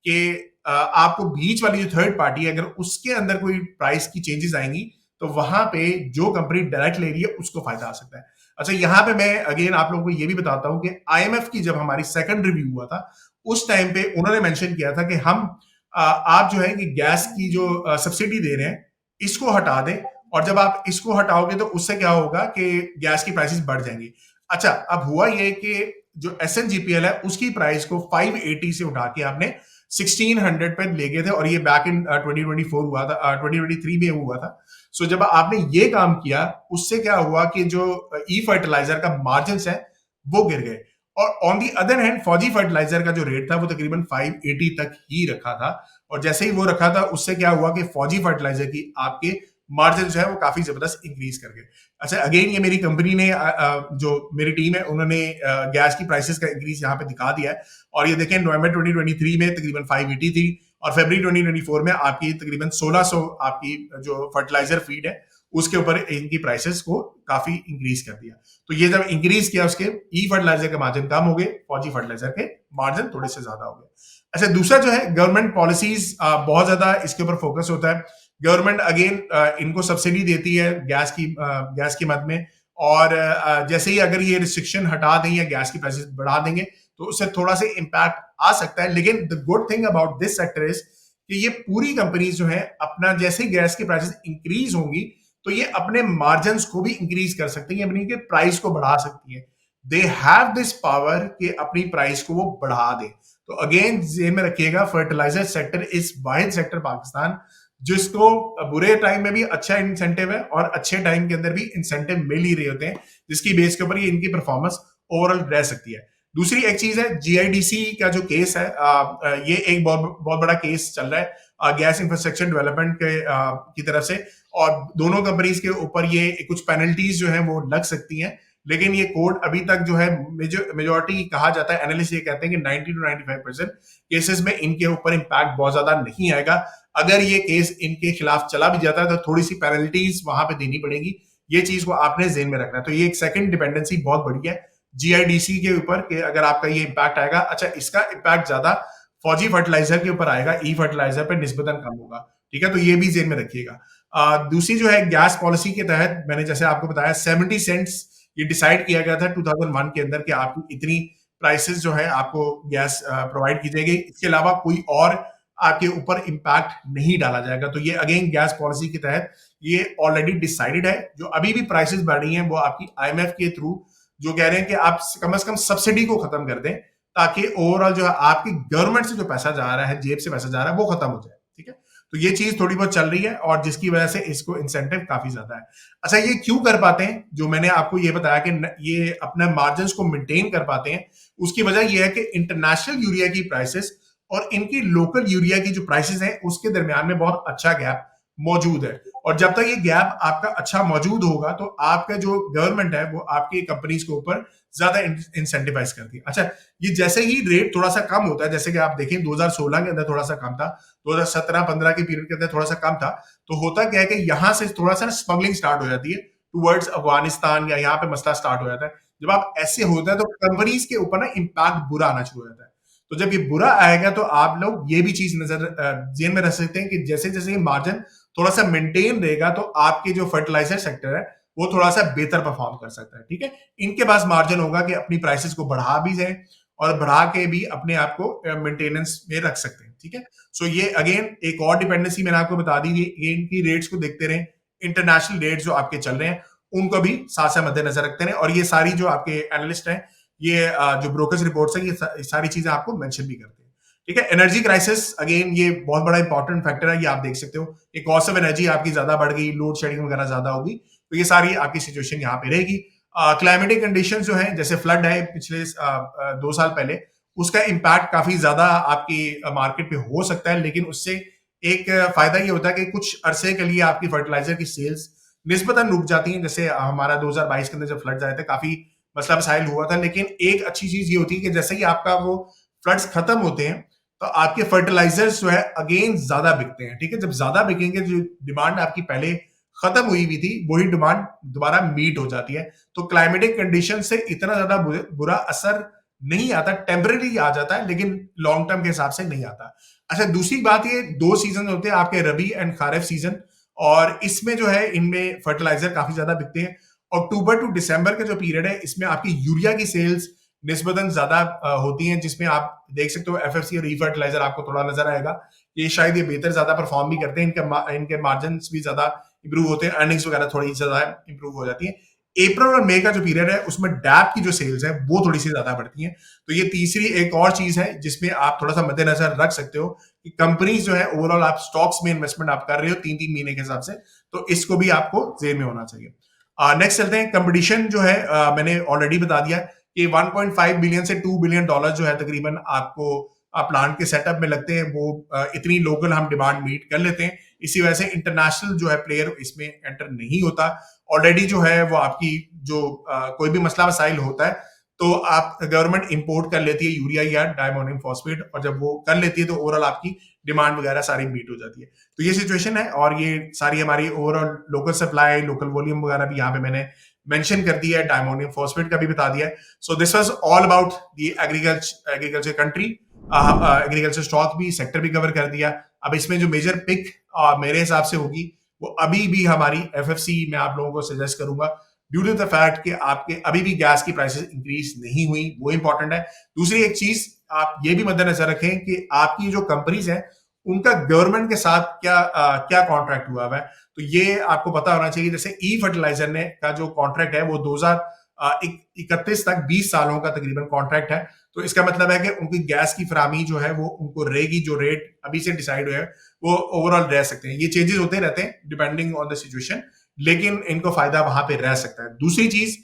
कि आपको बीच वाली जो थर्ड पार्टी है, अगर उसके अंदर कोई प्राइस की चेंजेस आएंगी तो वहां पे जो कंपनी डायरेक्ट ले रही है उसको फायदा आ सकता है। अच्छा, यहाँ पे मैं अगेन आप लोगों को ये भी बताता हूं कि आईएमएफ की जब हमारी सेकंड रिव्यू हुआ था, उस टाइम पे उन्होंने मेंशन किया था कि हम आप जो है कि गैस की जो सब्सिडी दे रहे हैं इसको हटा दें, और जब आप इसको हटाओगे तो उससे क्या होगा कि गैस की प्राइसेस बढ़ जाएंगी। अच्छा, अब हुआ ये कि जो SNGPL है उसकी प्राइस को 580 से उठा के आपने 1600 पे ले गए थे, और ये बैक इन 2024 हुआ था, 2023 में हुआ था। सो जब आपने ये काम किया उससे क्या हुआ कि जो ई फर्टिलाइजर का मार्जिन है वो गिर गए, और ऑन दी अदर हैंड फौजी फर्टिलाइजर का जो रेट था वो तकरीबन 580 तक ही रखा था, और जैसे ही वो रखा था उससे क्या हुआ कि फौजी फर्टिलाइजर की आपके मार्जिन जो है वो काफी जबरदस्त इंक्रीज कर गए। अच्छा, अगेन ये मेरी कंपनी ने जो मेरी टीम है उन्होंने गैस की प्राइसेस का इंक्रीज यहाँ पे दिखा दिया है, और ये देखें नवंबर 2023 में तकरीबन 580 थी, और फरवरी 2024 में आपकी तकरीबन 1600 आपकी जो फर्टिलाइजर फीड है उसके ऊपर इनकी प्राइसेस को काफी इंक्रीज कर दिया। तो ये जब इंक्रीज किया उसके ई फर्टिलाइजर के मार्जिन कम हो गए, फौजी फर्टिलाइजर के मार्जिन थोड़े से ज्यादा हो गए। अच्छा, दूसरा जो है गवर्नमेंट पॉलिसीज बहुत ज्यादा इसके ऊपर फोकस होता है। गवर्नमेंट अगेन इनको सब्सिडी देती है गैस की मद में, और जैसे ही अगर ये रिस्ट्रिक्शन हटा दें या गैस की प्राइसेस बढ़ा देंगे तो उससे थोड़ा सा इम्पैक्ट आ सकता है। लेकिन the good thing about this sector is कि ये पूरी कंपनीज जो है अपना जैसे ही गैस की प्राइसेस इंक्रीज होंगी तो ये अपने मार्जिन को भी इंक्रीज कर सकती हैं, अपनी के प्राइस को बढ़ा सकती हैं। दे हैव दिस पावर कि अपनी प्राइस को वो बढ़ा दे। तो अगेन जेन में रखिएगा, फर्टिलाइजर सेक्टर इस वाहिद सेक्टर पाकिस्तान जिसको बुरे टाइम में भी अच्छा इंसेंटिव है और अच्छे टाइम के अंदर भी इंसेंटिव मिल ही रहे होते हैं, जिसकी बेस के ऊपर ये इनकी परफॉर्मेंस ओवरऑल रह सकती है। दूसरी एक चीज है GIDC का जो केस है, ये एक बहुत बड़ा केस चल रहा है गैस इंफ्रास्ट्रक्चर डेवलपमेंट की तरफ से, और दोनों कंपनीज के ऊपर ये कुछ पेनल्टीज जो है वो लग सकती हैं। लेकिन ये कोर्ट अभी तक जो है मेजोरिटी कहा जाता है, एनालिस्ट ये कहते हैं कि 90 to 95% केसेस में इनके ऊपर इम्पैक्ट बहुत ज्यादा नहीं आएगा। अगर ये केस इनके खिलाफ चला भी जाता है तो थोड़ी सी पेनल्टीज वहां पे देनी पड़ेगी, ये चीज को आपने जेन में रखना है। तो ये एक सेकंड डिपेंडेंसी बहुत बड़ी है GIDC के ऊपर कि अगर आपका ये इम्पैक्ट आएगा। अच्छा, इसका इम्पैक्ट ज्यादा फौजी फर्टिलाइजर के ऊपर आएगा, ई फर्टिलाइजर पे निस्बतन कम होगा। ठीक है, तो ये भी जेन में रखिएगा। दूसरी जो है गैस पॉलिसी के तहत मैंने जैसे आपको बताया 70 सेंट्स ये डिसाइड किया गया था 2001 के अंदर कि आपकी इतनी प्राइसेस जो है आपको गैस प्रोवाइड की जाएगी, इसके अलावा कोई और आपके ऊपर इम्पैक्ट नहीं डाला जाएगा। तो ये अगेन गैस पॉलिसी के तहत ये ऑलरेडी डिसाइडेड है। जो अभी भी प्राइसेस बढ़ रही हैं वो आपकी IMF के थ्रू जो कह रहे हैं कि आप कम से कम सब्सिडी को खत्म कर दें, ताकि ओवरऑल जो है आपकी गवर्नमेंट से जो पैसा जा रहा है, जेब से पैसा जा रहा है, वो खत्म हो जाए। ठीक है, तो ये चीज थोड़ी बहुत चल रही है और जिसकी वजह से इसको इंसेंटिव काफी ज्यादा है। अच्छा, ये क्यों कर पाते हैं? जो मैंने आपको ये बताया कि ये अपने मार्जिन को मेंटेन कर पाते हैं, उसकी वजह यह है कि इंटरनेशनल यूरिया की प्राइसेस और इनकी लोकल यूरिया की जो प्राइसेस हैं उसके दरमियान में बहुत अच्छा गैप मौजूद है, और जब तक ये गैप आपका अच्छा मौजूद होगा तो आपका जो गवर्नमेंट है वो आपकी कंपनीज के ऊपर ज्यादा इंसेंटिवाइज करती है। अच्छा, ये जैसे ही रेट थोड़ा सा कम होता है, जैसे कि आप देखें 2016 के अंदर थोड़ा सा कम था, 2017-15 के पीरियड के अंदर थोड़ा सा कम था, तो होता क्या है कि यहाँ से थोड़ा सा स्मगलिंग स्टार्ट हो जाती है टुवर्ड्स अफगानिस्तान, या यहाँ पे मसला स्टार्ट हो जाता है। जब आप ऐसे होता है तो कंपनीज के ऊपर ना इम्पैक्ट बुरा आना शुरू हो जाता है। तो जब ये बुरा आएगा तो आप लोग ये भी चीज नजर जेन में रख सकते हैं कि जैसे जैसे ये मार्जिन थोड़ा सा मेंटेन रहेगा तो आपके जो फर्टिलाइजर सेक्टर है वो थोड़ा सा बेहतर परफॉर्म कर सकता है। ठीक है, इनके पास मार्जिन होगा कि अपनी प्राइसेस को बढ़ा भी जाए और बढ़ा के भी अपने आप को मेंटेनेंस में रख सकते हैं। ठीक है, सो ये अगेन एक और डिपेंडेंसी मैंने आपको बता दी, इनकी रेट्स को देखते रहें, इंटरनेशनल रेट्स जो आपके चल रहे हैं उनको भी साथ साथ मद्देनजर रखते रहें, और ये सारी जो आपके एनालिस्ट हैं, ये जो ब्रोकर्स रिपोर्ट्स हैं, ये सारी चीजें आपको मेंशन भी करते हैं। ठीक है, एनर्जी क्राइसिस अगेन ये बहुत बड़ा इंपॉर्टेंट फैक्टर है, ये आप देख सकते हो कि कॉस्ट ऑफ एनर्जी आपकी ज्यादा बढ़ गई, लोड शेडिंग वगैरह ज्यादा होगी, तो ये सारी आपकी सिचुएशन यहाँ पे रहेगी। क्लाइमेटिक कंडीशन जो है, जैसे फ्लड है पिछले 2 साल पहले, उसका इम्पैक्ट काफी ज्यादा आपकी मार्केट पे हो सकता है, लेकिन उससे एक फायदा ये होता है कि कुछ अरसे के लिए आपकी फर्टिलाइजर की सेल्स निस्बतन रुक जाती हैं। जैसे हमारा 2022 के अंदर जब फ्लड आए थे काफी मसला मसाइल हुआ था, लेकिन एक अच्छी चीज ये होती है कि जैसे ही आपका वो फ्लड्स खत्म होते हैं तो आपके फर्टिलाइजर्स जो है अगेन ज्यादा बिकते हैं। ठीक है, जब ज्यादा बिकेंगे, जो डिमांड आपकी पहले खत्म हुई हुई थी वही डिमांड दोबारा मीट हो जाती है। तो क्लाइमेटिक कंडीशन से इतना ज्यादा बुरा असर नहीं आता, टेम्परेरी आ जाता है, लेकिन लॉन्ग टर्म के हिसाब से नहीं आता। अच्छा, दूसरी बात, ये 2 सीजन होते हैं आपके, रबी एंड खारिफ सीजन, और इसमें जो है इनमें फर्टिलाइजर काफी ज्यादा बिकते हैं। अक्टूबर टू दिसंबर का जो पीरियड है इसमें आपकी यूरिया की सेल्स निस्बतन ज्यादा होती हैं, जिसमें आप देख सकते हो एफएफसी और ई फर्टिलाइजर आपको थोड़ा नजर आएगा। ये शायद ये बेहतर ज्यादा परफॉर्म भी करते हैं, इनके मार्जिन भी ज्यादा इंप्रूव होते हैं, अर्निंग्स वगैरह थोड़ी ज्यादा इंप्रूव हो जाती है। अप्रैल और मई का जो पीरियड है उसमें डैप की जो सेल्स है वो थोड़ी सी ज्यादा बढ़ती हैं। तो ये तीसरी एक और चीज है जिसमें आप थोड़ा सा मद्देनजर रख सकते हो कि कंपनीज जो है ओवरऑल आप स्टॉक्स में इन्वेस्टमेंट आप कर रहे हो 3-3 महीने के हिसाब से, तो इसको भी आपको जेब में होना चाहिए। नेक्स्ट चलते हैं, कंपटीशन जो है मैंने ऑलरेडी बता दिया कि 1.5 बिलियन से 2 बिलियन डॉलर जो है तकरीबन आपको प्लांट के सेटअप में लगते हैं, वो इतनी लोकल हम डिमांड मीट कर लेते हैं। इसी वजह से इंटरनेशनल जो है प्लेयर इसमें एंटर नहीं होता। ऑलरेडी जो है वो आपकी जो कोई भी मसला मसाइल होता है तो आप गवर्नमेंट इंपोर्ट कर लेती है यूरिया या डायमोनियम फॉस्फेट, और जब वो कर लेती है तो ओवरऑल आपकी डिमांड वगैरह सारी मीट हो जाती है। तो ये सिचुएशन है, और ये सारी हमारी overall local supply, local volume वगैरह भी यहाँ पे मैंने मेंशन कर दिया है, डायमोनियम फॉस्फेट का भी बता दिया है। So this was all about the agriculture country, agriculture stock भी, सेक्टर भी कवर कर दिया। अब इसमें जो मेजर पिक मेरे हिसाब से होगी वो अभी भी हमारी एफएफसी मैं आप लोगों को सजेस्ट करूंगा, ड्यू टू द फैक्ट कि आपके अभी भी गैस की प्राइसेस इंक्रीज नहीं हुई, वो इंपॉर्टेंट है। दूसरी एक चीज आप ये भी मद्देनजर रखें कि आपकी जो कंपनीज हैं उनका गवर्नमेंट के साथ क्या कॉन्ट्रैक्ट हुआ है, तो ये आपको पता होना चाहिए। जैसे ई फर्टिलाइजर ने का जो कॉन्ट्रैक्ट है वो 2031 तक 20 सालों का तकरीबन कॉन्ट्रैक्ट है, तो इसका मतलब है कि उनकी गैस की फरामी जो है वो उनको रहेगी, जो रेट अभी से डिसाइड हुआ है वो ओवरऑल रह सकते हैं। ये चेंजेस होते रहते हैं डिपेंडिंग ऑन द सिचुएशन, लेकिन इनको फायदा वहां पे रह सकता है। दूसरी चीज,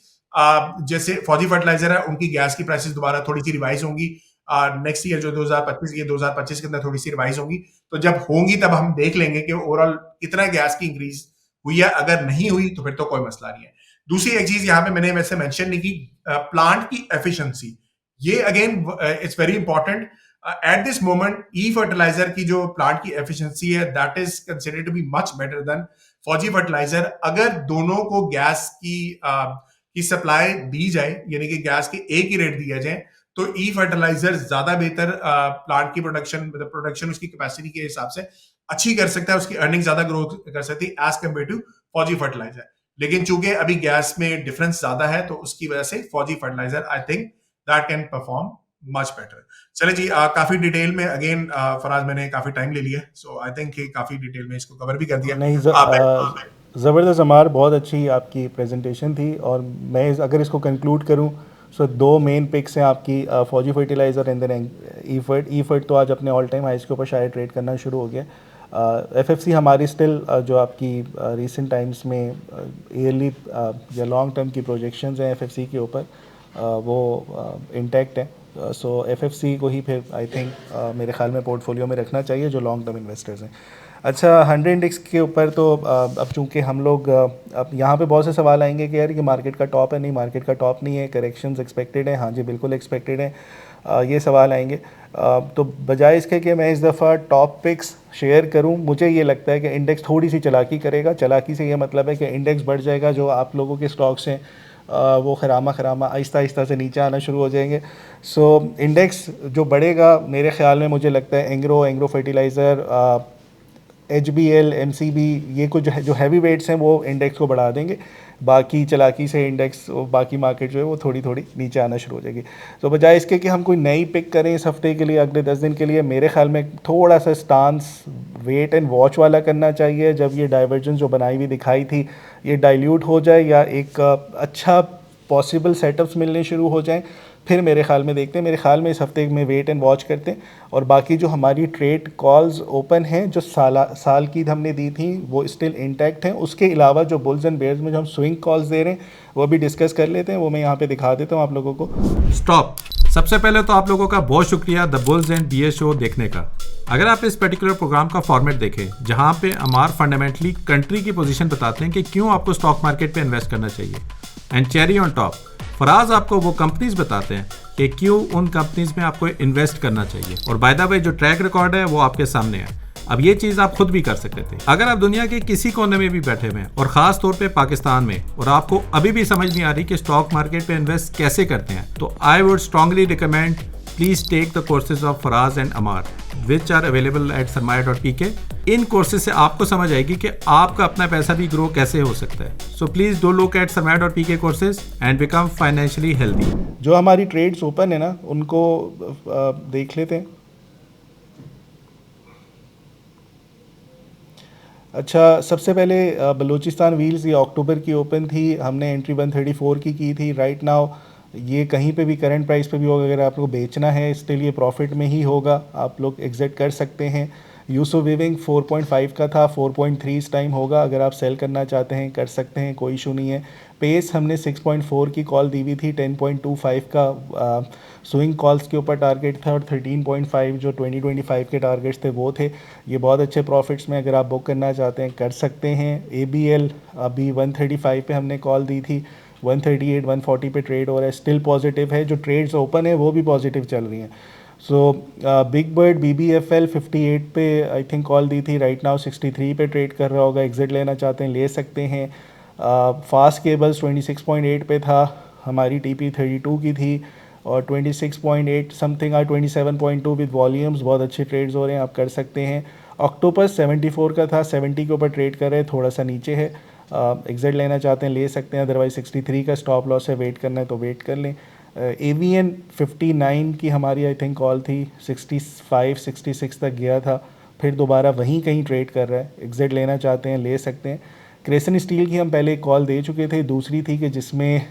जैसे फौजी फर्टिलाइजर है उनकी गैस की प्राइसेस दोबारा थोड़ी सी रिवाइज होंगी नेक्स्ट ईयर, जो 2025 के अंदर थोड़ी सी रिवाइज होंगी। तो जब होंगी तब हम देख लेंगे कि ओवरऑल कितना गैस की इंक्रीज हुई है। अगर नहीं हुई तो फिर तो कोई मसला नहीं है। दूसरी एक चीज यहाँ पे मैंने वैसे मेंशन नहीं की, प्लांट की एफिशिएंसी, ये again it's very important. At this moment ई फर्टिलाइजर की जो प्लांट की एफिशिएंसी है that is considered to be much better than Fauji Fertilizer. अगर दोनों को गैस की सप्लाई दी जाए, यानी कि गैस के एक ही रेट दिया जाए, तो ई फर्टिलाइजर ज्यादा बेहतर प्लांट की प्रोडक्शन उसकी कैपेसिटी के हिसाब से अच्छी कर सकता है, उसकी अर्निंग ज्यादा ग्रोथ कर सकती है एज कम्पेयर टू फौजी फर्टिलाइजर। लेकिन चूंकि अभी गैस में डिफरेंस ज्यादा है तो उसकी वजह से Fauji Fertilizer I think that can perform much better. चले जी, काफी डिटेल में अगेन फराज मैंने काफी टाइम ले लिया, सो आई थिंक काफी डिटेल में इसको कवर भी कर दिया। नहीं, ज़बरदस्त अमार, बहुत अच्छी आपकी प्रेजेंटेशन थी। और मैं अगर इसको कंक्लूड करूं सो 2 मेन पिक्स हैं आपकी, फौजी फर्टिलाइज़र एंड देन ई फर्ट तो आज अपने ऑल टाइम हाइस के ऊपर शायद ट्रेड करना शुरू हो गया। एफएफसी हमारी स्टिल जो आपकी रिसेंट टाइम्स में ईयरली या लॉन्ग टर्म की प्रोजेक्शंस हैं एफएफसी के ऊपर, वो इंटैक्ट हैं। सो एफएफसी को ही फिर आई थिंक मेरे ख्याल में पोर्टफोलियो में रखना चाहिए जो लॉन्ग टर्म इन्वेस्टर्स हैं। अच्छा, 100 इंडेक्स के ऊपर तो अब चूँकि हम लोग अब यहाँ पे बहुत से सवाल आएंगे कि यार ये मार्केट का टॉप है, नहीं मार्केट का टॉप नहीं है, करेक्शंस एक्सपेक्टेड है। हाँ जी, बिल्कुल एक्सपेक्टेड है, ये सवाल आएंगे। तो बजाय इसके कि मैं इस दफ़ा टॉप पिक्स शेयर करूं, मुझे ये लगता है कि इंडेक्स थोड़ी सी चालाकी करेगा। चालाकी से ये मतलब है कि इंडेक्स बढ़ जाएगा, जो आप लोगों के स्टॉक्स हैं वो खरामा आहिस्ता आहिस्ता से नीचे आना शुरू हो जाएंगे। सो इंडेक्स जो बढ़ेगा मेरे ख्याल में, मुझे लगता है एंग्रो फर्टिलाइज़र, HBL, MCB, ये कुछ जो हैवी वेट्स हैं वो इंडेक्स को बढ़ा देंगे। बाकी चालाकी से इंडेक्स, बाकी मार्केट जो है वो थोड़ी थोड़ी नीचे आना शुरू हो जाएगी। तो बजाय इसके कि हम कोई नई पिक करें इस हफ्ते के लिए, अगले 10 दिन के लिए, मेरे ख्याल में थोड़ा सा स्टांस वेट एंड वॉच वाला करना चाहिए। जब ये डाइवर्जेंस जो बनाई हुई दिखाई थी ये डाइल्यूट हो जाए या एक अच्छा पॉसिबल सेटअप्स मिलने शुरू हो जाएं, फिर मेरे ख्याल में देखते हैं। मेरे ख्याल में इस हफ्ते में वेट एंड वॉच करते हैं। और बाकी जो हमारी ट्रेड कॉल्स ओपन हैं जो साल की हमने दी थी वो स्टिल इंटैक्ट हैं। उसके अलावा जो बुल्स एंड बेयर्स में जो हम स्विंग कॉल्स दे रहे हैं वो भी डिस्कस कर लेते हैं, वो मैं यहाँ पे दिखा देता हूँ आप लोगों को। स्टॉप। सबसे पहले तो आप लोगों का बहुत शुक्रिया the bulls and bears show देखने का। अगर आप इस पर्टिकुलर प्रोग्राम का फॉर्मेट देखें जहां पे अमार फंडामेंटली कंट्री की पोजीशन बताते हैं कि क्यों आपको स्टॉक मार्केट पे इन्वेस्ट करना चाहिए, and cherry on top Faraz आपको वो कंपनीज बताते हैं कि क्यों उन कंपनीज में आपको इन्वेस्ट करना चाहिए। और बाय द वे जो ट्रैक रिकॉर्ड है वो आपके सामने है। अब ये चीज आप खुद भी कर सकते थे। अगर आप दुनिया के किसी कोने में भी बैठे हुए हैं और खास तौर पे पाकिस्तान में, और आपको अभी भी समझ नहीं आ रही कि स्टॉक मार्केट पे इन्वेस्ट कैसे करते हैं, तो I would strongly recommend please take the courses of Faraz and Ammar which are available at sarmaya.pk। इन कोर्सेज से आपको समझ आएगी कि आपका अपना पैसा भी ग्रो कैसे हो सकता है। So please do look at sarmaya.pk courses and become financially healthy. जो हमारी ट्रेड्स ओपन है ना, उनको देख लेते हैं। अच्छा, सबसे पहले बलूचिस्तान व्हील्स ये अक्टूबर की ओपन थी, हमने एंट्री 134 की थी। राइट नाउ ये कहीं पे भी करंट प्राइस पे भी होगा, अगर आप लोग बेचना है स्टिल ये प्रॉफिट में ही होगा, आप लोग एग्जिट कर सकते हैं। यूसो विविंग 4.5 का था, 4.3 इस टाइम होगा, अगर आप सेल करना चाहते हैं कर सकते हैं, कोई इशू नहीं है। पेस हमने 6.4 की कॉल दी हुई थी, 10.25 का स्विंग कॉल्स के ऊपर टारगेट था, और 13.5 जो 2025 के टारगेट्स थे वो थे। ये बहुत अच्छे प्रॉफिट्स में अगर आप बुक करना चाहते हैं कर सकते हैं। ABL अभी 135 पे हमने कॉल दी थी, 138 140 पे ट्रेड हो रहा है, स्टिल पॉजिटिव है। जो ट्रेड्स ओपन है वो भी पॉजिटिव चल रही हैं। सो बिग बर्ड BBFL 58 पे आई थिंक कॉल दी थी, राइट नाउ 63 पे ट्रेड कर रहा होगा, एग्जिट लेना चाहते हैं ले सकते हैं। फास्ट केबल्स 26.8 पे था, हमारी TP 32 की थी, और 26.8 समथिंग 27.2 विद वॉल्यूम्स, बहुत अच्छे ट्रेड्स हो रहे हैं, आप कर सकते हैं। ऑक्टोपस 74 का था, 70 के ऊपर ट्रेड कर रहे हैं, थोड़ा सा नीचे है, एग्जिट लेना चाहते हैं ले सकते हैं, अदरवाइज 63 का स्टॉप लॉस है, वेट करना है तो वेट कर लें। AVN 59 की हमारी आई थिंक कॉल थी, 65 66 तक गया था, फिर दोबारा वहीं कहीं ट्रेड कर रहा है, एग्जिट लेना चाहते हैं ले सकते हैं। क्रेसन स्टील की हम पहले कॉल दे चुके थे, दूसरी थी कि जिसमें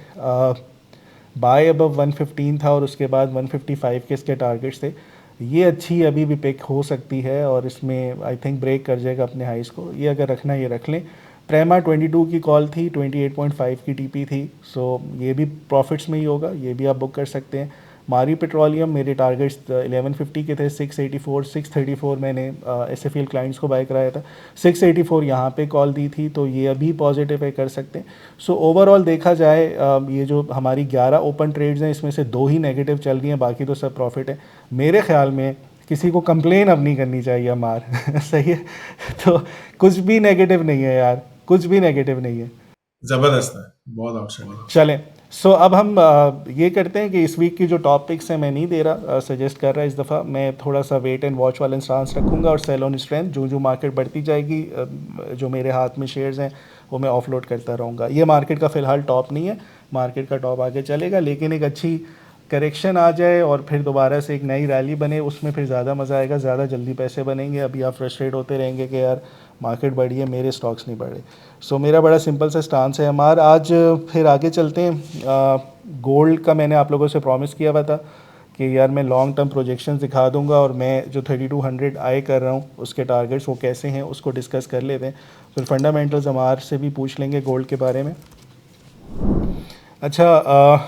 बाय अबव 115 था और उसके बाद 155 के इसके टारगेट्स थे। ये अच्छी अभी भी पिक हो सकती है और इसमें आई थिंक ब्रेक कर जाएगा अपने हाइस को, ये अगर रखना ये रख लें। प्रेमा 22 की कॉल थी, 28.5 की TP थी, सो ये भी प्रॉफिट्स में ही होगा, ये भी आप बुक कर सकते हैं। मारी पेट्रोलियम मेरे टारगेट्स 1150 के थे, 684 634 मैंने SFL क्लाइंट्स को बाय कराया था, 684 यहाँ पे कॉल दी थी, तो ये अभी पॉजिटिव है, कर सकते हैं। सो ओवरऑल देखा जाए ये जो हमारी 11 ओपन ट्रेड्स हैं इसमें से 2 ही नेगेटिव चल रही हैं, बाकी तो सब प्रॉफिट है। मेरे ख्याल में किसी को कंप्लेन अब नहीं करनी चाहिए मार सही है, तो कुछ भी नेगेटिव नहीं है यार, कुछ भी नेगेटिव नहीं है, जबरदस्त है, बहुत आउटस्टैंडिंग। चलें। सो अब हम ये करते हैं कि इस वीक की जो टॉपिक्स हैं मैं नहीं दे रहा, सजेस्ट कर रहा इस दफ़ा, मैं थोड़ा सा वेट एंड वॉच वाला स्टांस रखूँगा और सेल ऑन स्ट्रेंथ, जो मार्केट बढ़ती जाएगी जो मेरे हाथ में शेयर्स हैं वो मैं ऑफलोड करता रहूँगा। ये मार्केट का फ़िलहाल टॉप नहीं है, मार्केट का टॉप आगे चलेगा, लेकिन एक अच्छी करेक्शन आ जाए और फिर दोबारा से एक नई रैली बने, उसमें फिर ज़्यादा मज़ा आएगा, ज़्यादा जल्दी पैसे बनेंगे। अभी आप फ्रस्ट्रेट होते रहेंगे कि यार मार्केट बढ़ी है, मेरे स्टॉक्स नहीं बढ़े। सो मेरा बड़ा सिंपल सा स्टांस है हमारा। आज फिर आगे चलते हैं। गोल्ड का मैंने आप लोगों से प्रॉमिस किया हुआ था कि यार मैं लॉन्ग टर्म प्रोजेक्शंस दिखा दूंगा, और मैं जो 3200 आए कर रहा हूँ उसके टारगेट्स वो कैसे हैं उसको डिस्कस कर लेते हैं। फिर फंडामेंटल्स हमारे से भी पूछ लेंगे गोल्ड के बारे में। अच्छा,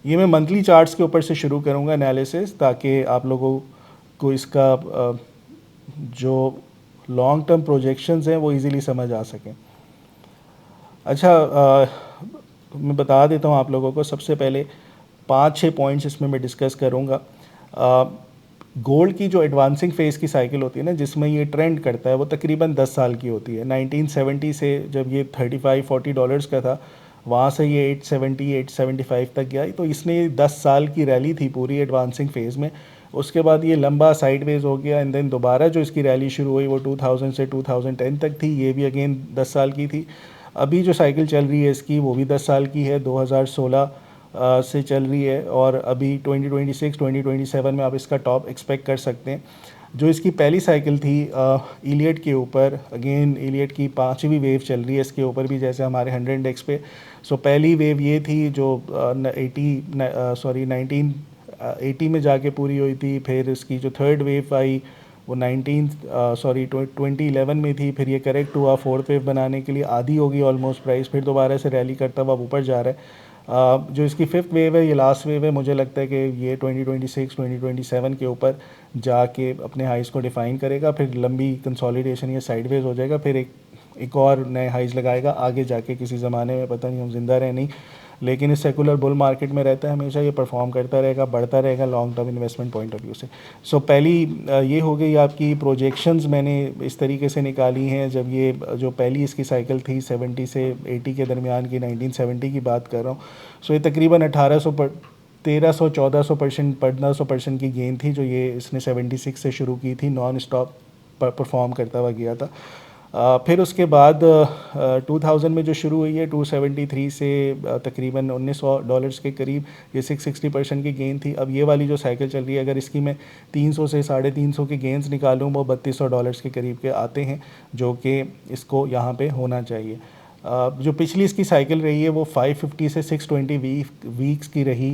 ये मैं मंथली चार्ट्स के ऊपर से शुरू करूँगा एनालिसिस, ताकि आप लोगों को इसका जो लॉन्ग टर्म प्रोजेक्शंस हैं वो इजीली समझ आ सकें। अच्छा, मैं बता देता हूँ आप लोगों को, सबसे पहले 5-6 पॉइंट्स इसमें मैं डिस्कस करूँगा। गोल्ड की जो एडवांसिंग फेज़ की साइकिल होती है ना, जिसमें ये ट्रेंड करता है, वो तकरीबन 10 साल की होती है। 1970 से जब ये $35-40 का था, वहाँ से ये 870-875 तक गया, तो इसने 10 साल की रैली थी पूरी एडवांसिंग फेज़ में। उसके बाद ये लंबा साइडवेज हो गया, एंड देन दोबारा जो इसकी रैली शुरू हुई वो 2000 से 2010 तक थी, ये भी अगेन 10 साल की थी। अभी जो साइकिल चल रही है इसकी वो भी 10 साल की है, 2016 से चल रही है, और अभी 2026-2027 में आप इसका टॉप एक्सपेक्ट कर सकते हैं। जो इसकी पहली साइकिल थी इलियट के ऊपर, अगेन इलियट की 5वीं वेव चल रही है इसके ऊपर भी, जैसे हमारे 100 इंडेक्स पे। सो पहली वेव ये थी जो 1980 में जाके पूरी हुई थी, फिर इसकी जो थर्ड वेव आई वो 2011 में थी, फिर ये करेक्ट हुआ, फोर्थ वेव बनाने के लिए आधी होगी ऑलमोस्ट प्राइस, फिर दोबारा से रैली करता हुआ ऊपर जा रहा है। जो इसकी फिफ्थ वेव है, ये लास्ट वेव है, मुझे लगता है कि ये 2026-2027 के ऊपर जाके अपने हाइस को डिफ़ाइन करेगा, फिर लंबी कंसोलिडेशन या साइडवेज हो जाएगा, फिर एक और नए हाइस लगाएगा आगे जाके किसी ज़माने में, पता नहीं हम जिंदा रहे नहीं, लेकिन इस सेकुलर बुल मार्केट में रहता है हमेशा, ये परफॉर्म करता रहेगा, बढ़ता रहेगा long term investment point of view से। सो पहली ये हो गई आपकी प्रोजेक्शंस, मैंने इस तरीके से निकाली हैं। जब ये जो पहली इसकी साइकिल थी 70 से 80 के दरमियान की, 1970 की बात कर रहा हूँ, सो ये तकरीबन 1300-1400%, 1500% की गेन थी जो ये इसने 76 से शुरू की थी, नॉन स्टॉप परफॉर्म करता हुआ गया था। फिर उसके बाद 2000 में जो शुरू हुई है 273 से तकरीबन $1900 के करीब, ये 660% की गेन थी। अब ये वाली जो साइकिल चल रही है, अगर इसकी मैं 300 से 350 के गेंस निकालूँ, वो $3200 के करीब के आते हैं, जो कि इसको यहाँ पे होना चाहिए। जो पिछली इसकी साइकिल रही है वो 550 से 620 वीक्स की रही,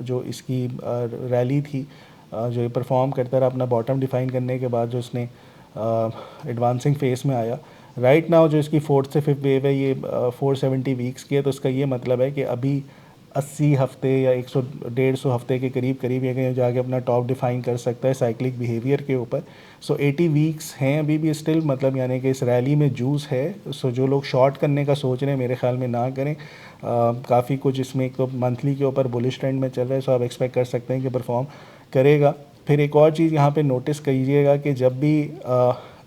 जो इसकी रैली थी, जो ये परफॉर्म करता रहा अपना बॉटम डिफाइन करने के बाद, जो इसने एडवांसिंग फेस में आया। राइट नाउ जो इसकी फोर्थ से फिफ्थ वेव है ये 470 वीक्स की है, तो इसका ये मतलब है कि अभी 80 हफ्ते या 100-150 हफ्ते के करीब ये कहीं जाके अपना टॉप डिफाइन कर सकता है साइक्लिक बिहेवियर के ऊपर। सो 80 वीक्स हैं अभी भी स्टिल, मतलब यानी कि इस रैली में जूस है। सो जो लोग शॉर्ट करने का सोच रहे हैं मेरे ख्याल में ना करें। काफ़ी कुछ इसमें एक तो मंथली के ऊपर बुलिश ट्रेंड में चल रहा है, सो आप एक्सपेक्ट कर सकते हैं कि परफॉर्म करेगा। फिर एक और चीज़ यहाँ पे नोटिस कीजिएगा कि जब भी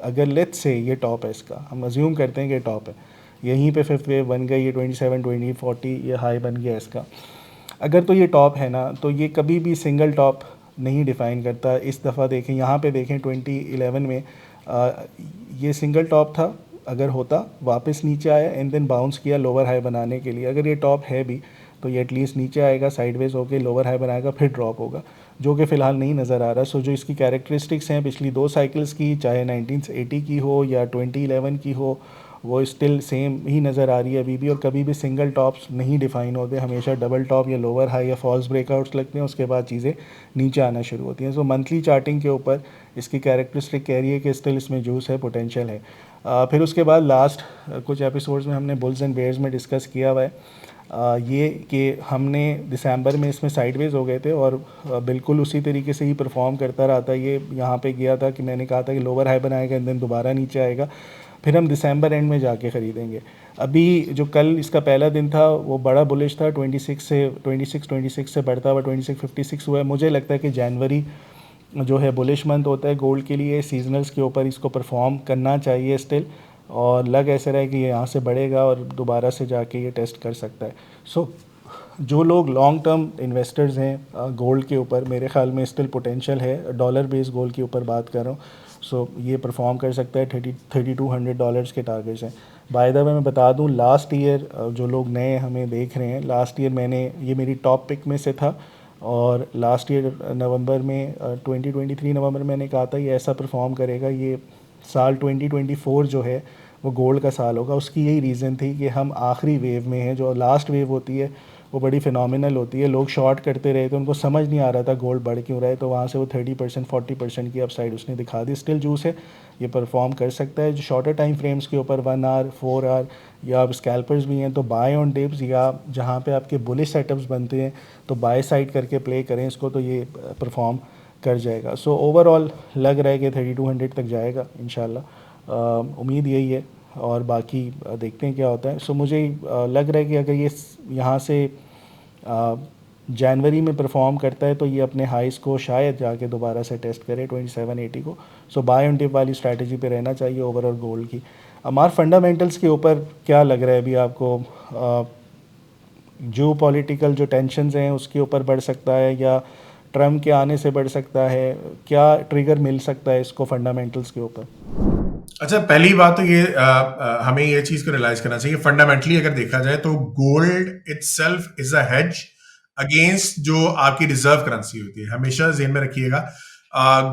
अगर लेट्स से ये टॉप है इसका, हम अज्यूम करते हैं कि टॉप है, यहीं पे फिफ्थ वेव बन गई, ये 27, 20, 40 ये हाई बन गया इसका, अगर तो ये टॉप है ना, तो ये कभी भी सिंगल टॉप नहीं डिफ़ाइन करता। इस दफ़ा देखें, यहाँ पे देखें 2011 में ये सिंगल टॉप था, अगर होता वापस नीचे आया एंड देन बाउंस किया लोअर हाई बनाने के लिए। अगर ये टॉप है भी तो ये एटलीस्ट नीचे आएगा, साइडवेज होकर लोअर हाई बनाएगा, फिर ड्रॉप होगा, जो कि फ़िलहाल नहीं नज़र आ रहा। सो जो इसकी कैरेक्टरिस्टिक्स हैं पिछली 2 साइकिल्स की, चाहे 1980 की हो या 2011 की हो, वो स्टिल सेम ही नज़र आ रही है अभी भी। और कभी भी सिंगल टॉप्स नहीं डिफ़ाइन होते, हमेशा डबल टॉप या लोअर हाई या फॉल्स ब्रेकआउट्स लगते हैं, उसके बाद चीज़ें नीचे आना शुरू होती हैं। सो मंथली चार्टिंग के ऊपर इसकी कैरेक्टरिस्टिक कह रही है कि स्टिल इसमें जूस है, पोटेंशियल है। फिर उसके बाद लास्ट कुछ एपिसोड्स में हमने बुल्स एंड बेयर्स में डिस्कस किया हुआ है ये कि हमने दिसंबर में इसमें साइडवेज हो गए थे और बिल्कुल उसी तरीके से ही परफॉर्म करता रहा था। ये यहाँ पे गया था कि मैंने कहा था कि लोअर हाई बनाएगा एंड देन दोबारा नीचे आएगा, फिर हम दिसंबर एंड में जाके ख़रीदेंगे। अभी जो कल इसका पहला दिन था वो बड़ा बुलिश था, 26 से बढ़ता हुआ 2656 हुआ है। मुझे लगता है कि जनवरी जो है बुलिश मंथ होता है गोल्ड के लिए, सीजनल्स के ऊपर इसको परफॉर्म करना चाहिए स्टिल, और लग ऐसा रहा है कि ये यहाँ से बढ़ेगा और दोबारा से जाके ये टेस्ट कर सकता है। सो जो लोग लॉन्ग टर्म इन्वेस्टर्स हैं गोल्ड के ऊपर, मेरे ख्याल में स्टिल पोटेंशियल है, डॉलर बेस्ड गोल्ड के ऊपर बात कर रहा हूँ। सो ये परफॉर्म कर सकता है, $3200 के टारगेट्स हैं। बाय द वे मैं बता दूं, लास्ट ईयर जो लोग नए हमें देख रहे हैं, लास्ट ईयर ये मेरी टॉप पिक में से था, और लास्ट ईयर नवंबर में 2023 नवंबर में मैंने कहा था ये ऐसा परफॉर्म करेगा। ये साल 2024 जो है वो गोल्ड का साल होगा। उसकी यही रीज़न थी कि हम आखिरी वेव में हैं। जो लास्ट वेव होती है वो बड़ी फिनोमिनल होती है, लोग शॉर्ट करते रहे तो उनको समझ नहीं आ रहा था गोल्ड बढ़ क्यों रहा है, तो वहाँ से वो 30% 40% की अपसाइड उसने दिखा दी। स्टिल जूस है, ये परफॉर्म कर सकता है। जो शॉर्टर टाइम फ्रेम्स के ऊपर 1 आवर 4 आवर या आप स्कैल्पर्स भी हैं तो बाय ऑन डिप्स, या जहाँ पे आपके बुलिश सेटअप्स बनते हैं तो बाय साइड करके प्ले करें इसको, तो ये परफॉर्म कर जाएगा। सो ओवरऑल लग रहा है कि 3200 तक जाएगा इंशाल्लाह, उम्मीद यही है, और बाकी देखते हैं क्या होता है। सो मुझे लग रहा है कि अगर ये यहाँ से जनवरी में परफॉर्म करता है तो ये अपने हाइस को शायद जाके दोबारा से टेस्ट करे 2780 को। सो बाय ऑन डिप वाली स्ट्रैटेजी पे रहना चाहिए ओवरऑल गोल्ड की। हमारे फंडामेंटल्स के ऊपर क्या लग रहा है अभी आपको? जो पॉलिटिकल जो टेंशन्स हैं उसके ऊपर बढ़ सकता है या ट्रम्प के आने से बढ़ सकता है? क्या ट्रिगर मिल सकता है इसको फंडामेंटल्स के ऊपर? अच्छा, पहली बात तो ये हमें ये चीज को रियलाइज करना चाहिए, फंडामेंटली अगर देखा जाए तो gold itself is a hedge against जो आपकी रिजर्व करेंसी होती है। हमेशा जेहन में रखिएगा,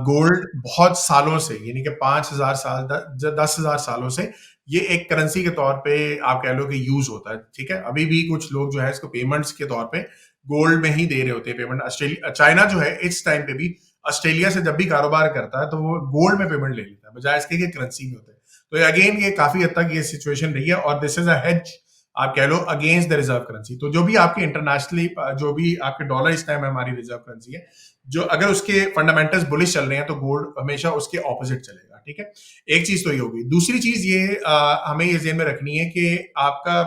गोल्ड बहुत सालों से, यानी कि 5000 साल 10,000 सालों से ये एक करेंसी के तौर पे आप कह लो कि यूज होता है। ठीक है, अभी भी कुछ लोग जो है इसको पेमेंट्स के तौर पे गोल्ड में ही दे रहे होते हैं पेमेंट। ऑस्ट्रेलिया, चाइना जो है इस टाइम पे भी ऑस्ट्रेलिया से जब भी कारोबार करता है तो वो गोल्ड में पेमेंट ले लेता है बजाय इसके कि करेंसी में होता है। तो अगेन ये काफी हद तक ये सिचुएशन रही है, और दिस इज अ हेज आप कह लो अगेंस्ट द रिजर्व करेंसी। तो जो भी आपके इंटरनेशनली जो भी आपके डॉलर इस टाइम हमारी रिजर्व करेंसी है, जो अगर उसके फंडामेंटल्स बुलिश चल रहे हैं तो गोल्ड हमेशा उसके ऑपोजिट चलेगा। ठीक है, एक चीज तो ये होगी। दूसरी चीज ये हमें ये ध्यान में रखनी है कि आपका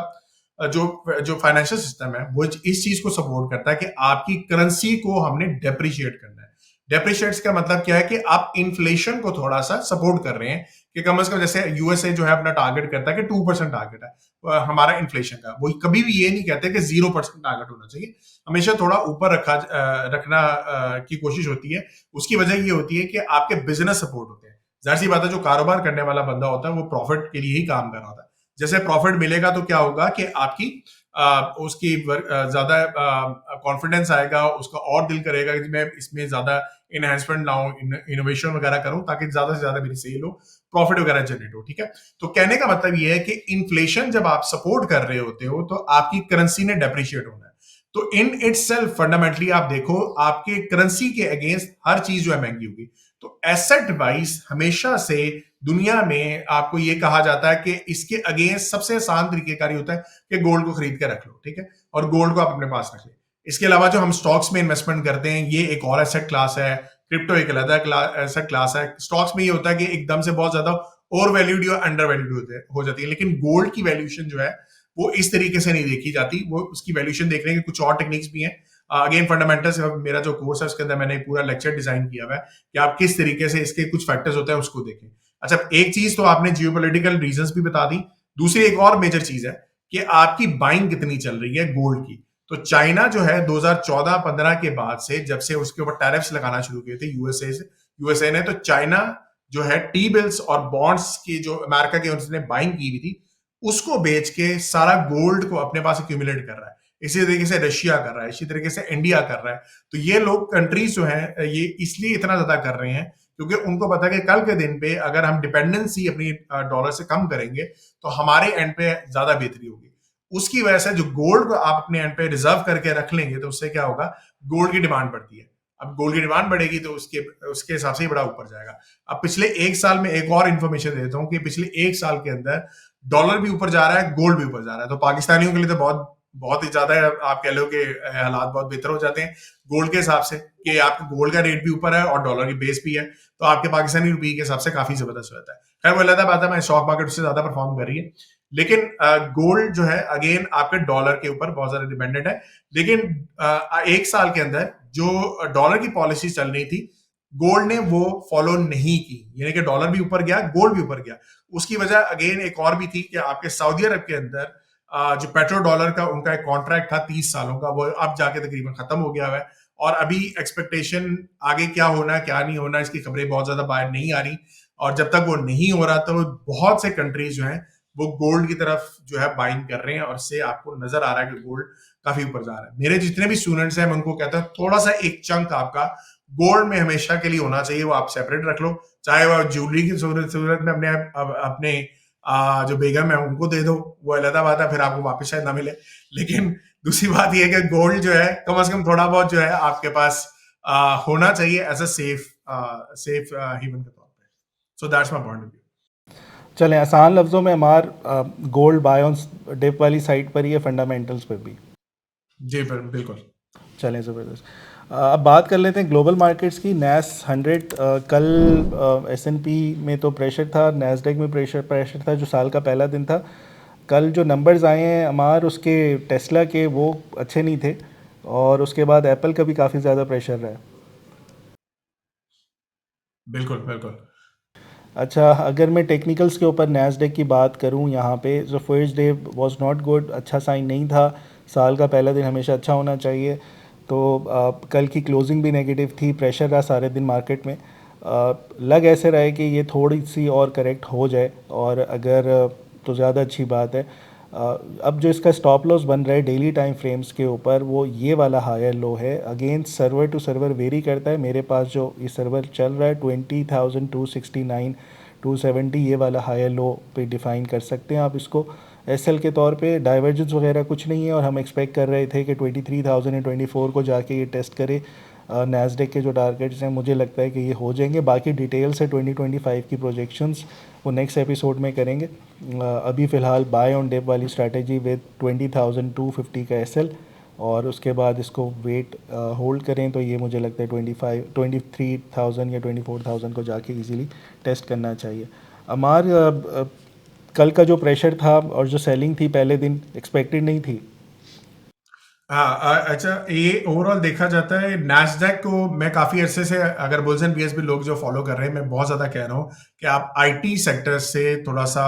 जो फाइनेंशियल सिस्टम है वो इस चीज को सपोर्ट करता है कि आपकी करेंसी को हमने डेप्रिशिएट करना है। डेप्रिशिएट्स का मतलब क्या है कि आप इन्फ्लेशन को थोड़ा सा सपोर्ट कर रहे हैं कि कम से कम, जैसे यूएसए जो है अपना टारगेट करता है कि 2% टारगेट है हमारा इन्फ्लेशन का, वो कभी भी ये नहीं कहते कि 0% टारगेट होना चाहिए, हमेशा थोड़ा ऊपर रखना की कोशिश होती है। उसकी वजह ये होती है कि आपके बिजनेस सपोर्ट होते हैं। जाहिर सी बात है, जो कारोबार करने वाला बंदा होता है वो प्रॉफिट के लिए ही काम कर रहा होता है। जैसे प्रॉफिट मिलेगा तो क्या होगा कि आपकी उसकी ज्यादा कॉन्फिडेंस आएगा, उसका और दिल करेगा कि मैं इसमें ज्यादा इनहेंसमेंट लाऊं, इनोवेशन वगैरह करूं, ताकि ज्यादा से ज्यादा मेरी सेल हो, प्रॉफिट वगैरह जनरेट हो। ठीक है, तो कहने का मतलब ये है कि इन्फ्लेशन जब आप सपोर्ट कर रहे होते हो तो आपकी करेंसी ने डेप्रिशिएट होना है। तो इन इटसेल्फ फंडामेंटली आप देखो, आपके करेंसी के अगेंस्ट हर चीज जो है महंगी होगी। तो एसेट वाइज हमेशा से दुनिया में आपको ये कहा जाता है कि इसके अगेंस्ट सबसे आसान तरीकेकार होता है कि गोल्ड को खरीद के रख लो। ठीक है, और गोल्ड को आप अपने पास रख ले। इसके अलावा जो हम स्टॉक्स में इन्वेस्टमेंट करते हैं, ये एक और एसेट क्लास है। क्रिप्टो एक अलग एसेट क्लास है। स्टॉक्स में ये होता है कि एकदम से बहुत ज्यादा ओवर वैल्यूड या अंडर वैल्यूड हो जाती है, लेकिन गोल्ड की वैल्यूएशन जो है वो इस तरीके से नहीं देखी जाती। वो उसकी वैल्यूएशन देखने के कुछ और टेक्निक्स भी हैं। अगेन फंडामेंटल्स, मेरा जो कोर्स है उसके अंदर मैंने पूरा लेक्चर डिजाइन किया हुआ है कि आप किस तरीके से इसके कुछ फैक्टर्स होते हैं उसको देखें। अच्छा, एक चीज तो आपने जियोपॉलिटिकल रीजंस भी बता दी। दूसरी एक और मेजर चीज है कि आपकी बाइंग कितनी चल रही है गोल्ड की। तो चाइना जो है 2014-15 के बाद से, जब से उसके ऊपर टैरिफ्स लगाना शुरू किए थे यूएसए ने, तो चाइना जो है टी बिल्स और बॉन्ड्स की जो अमेरिका के उसने बाइंग की हुई थी, उसको बेच के सारा गोल्ड को अपने पास एक्यूमुलेट कर रहा है। इसी तरीके से रशिया कर रहा है, इसी तरीके से इंडिया कर रहा है। तो ये लोग कंट्रीज जो है ये इसलिए इतना ज्यादा कर रहे हैं क्योंकि उनको पता है कि कल के दिन पे अगर हम डिपेंडेंसी अपनी डॉलर से कम करेंगे तो हमारे एंड पे ज्यादा बेहतरी होगी। उसकी वजह से जो गोल्ड को आप अपने एंड पे रिजर्व करके रख लेंगे तो उससे क्या होगा, गोल्ड की डिमांड बढ़ती है। अब गोल्ड की डिमांड बढ़ेगी तो उसके हिसाब से ही बड़ा ऊपर जाएगा। अब पिछले एक साल में एक और इन्फॉर्मेशन देता हूं कि पिछले एक साल के अंदर डॉलर भी ऊपर जा रहा है, गोल्ड भी ऊपर जा रहा है। तो पाकिस्तानियों के लिए तो बहुत बहुत ही ज्यादा आप कह लो कि हालात बहुत बेहतर हो जाते हैं गोल्ड के हिसाब से, कि आपके गोल्ड का रेट भी ऊपर है और डॉलर की बेस भी है, तो आपके पाकिस्तानी रुपये के हिसाब से काफी जबरदस्त हो जाता है। खैर, वो अलग बात है, मैं स्टॉक मार्केट उससे ज्यादा परफॉर्म कर रही है, लेकिन गोल्ड जो है अगेन आपके डॉलर के ऊपर बहुत ज्यादा डिपेंडेंट है। लेकिन एक साल के अंदर जो डॉलर की पॉलिसी चल रही थी, गोल्ड ने वो फॉलो नहीं की, यानी कि डॉलर भी ऊपर गया, गोल्ड भी ऊपर गया। उसकी वजह अगेन एक और भी थी कि आपके सऊदी अरब के अंदर जो पेट्रो डॉलर का उनका एक कॉन्ट्रैक्ट था 30 सालों का, वो अब जाके तकरीबन खत्म हो गया है। और अभी एक्सपेक्टेशन आगे क्या होना क्या नहीं होना, इसकी खबरें बहुत ज्यादा बाहर नहीं आ रही। और जब तक वो नहीं हो रहा तो बहुत से कंट्रीज जो हैं वो गोल्ड की तरफ जो है बाइंग कर रहे हैं, और इससे आपको नजर आ रहा है कि गोल्ड काफी ऊपर जा रहा है। मेरे जितने भी स्टूडेंट्स हैं मैं उनको कहता हूँ थोड़ा सा एक चंक आपका गोल्ड में हमेशा के लिए होना चाहिए, वो आप सेपरेट रख लो। चाहे वो ज्वेलरी की सूरत में अपने अपने जो बेगम है उनको दे दो, वो अलग बात है, फिर आपको वापस शायद ना मिले। लेकिन दूसरी बात यह है कि गोल्ड जो है कम से कम थोड़ा बहुत जो है आपके पास होना चाहिए एज अ सेफ हेवन के तौर पे। So that's my point of view. चलें, आसान लफ्ज़ों में हमार गोल्ड बाय ऑन डिप वाली साइट पर ही है, फंडामेंटल्स पर भी। जी बिल्कुल। चलें, ज़बरदस्त। अब बात कर लेते हैं ग्लोबल मार्केट्स की। नैस 100 कल S&P में तो प्रेशर था, नैस्डैक में प्रेशर था, जो साल का पहला दिन था। कल जो नंबर्स आए हैं हमार उसके टेस्ला के, वो अच्छे नहीं थे, और उसके बाद एप्पल का भी काफ़ी ज़्यादा प्रेशर रहा है। बिल्कुल बिल्कुल। अच्छा, अगर मैं टेक्निकल्स के ऊपर नैस्डैक की बात करूं, यहाँ पे जो first day was not good, अच्छा साइन नहीं था। साल का पहला दिन हमेशा अच्छा होना चाहिए। तो कल की क्लोजिंग भी नेगेटिव थी, प्रेशर रहा सारे दिन मार्केट में। लग ऐसे रहा है कि ये थोड़ी सी और करेक्ट हो जाए, और अगर तो ज़्यादा अच्छी बात है। अब जो इसका स्टॉप लॉस बन रहा है डेली टाइम फ्रेम्स के ऊपर, वो ये वाला हायर लो है। Again server to server vary करता है। मेरे पास जो ये सर्वर चल रहा है 20,269 270, ये वाला हायर लो पे डिफ़ाइन कर सकते हैं आप इसको। एसएल के तौर पे डाइवर्जेंस वगैरह कुछ नहीं है, और हम एक्सपेक्ट कर रहे थे कि 23,024 को जाके ये टेस्ट करे। नैस्डैक के जो टारगेट्स हैं मुझे लगता है कि ये हो जाएंगे। बाकी डिटेल्स है 2025 की प्रोजेक्शंस, वो नेक्स्ट एपिसोड में करेंगे। अभी फ़िलहाल बाय ऑन डिप वाली स्ट्रैटेजी विद 20,250 का एसएल, और उसके बाद इसको वेट होल्ड करें तो ये मुझे लगता है 23,000 या 24,000 को जाके इजीली टेस्ट करना चाहिए। हमार कल का जो प्रेशर था और जो सेलिंग थी पहले दिन, एक्सपेक्टेड नहीं थी। हाँ अच्छा, ये ओवरऑल देखा जाता है नैस्डैक को मैं काफी अरसे से, अगर बुल्स एंड बीएस भी लोग जो फॉलो कर रहे हैं, मैं बहुत ज्यादा कह रहा हूँ कि आप आईटी सेक्टर से थोड़ा सा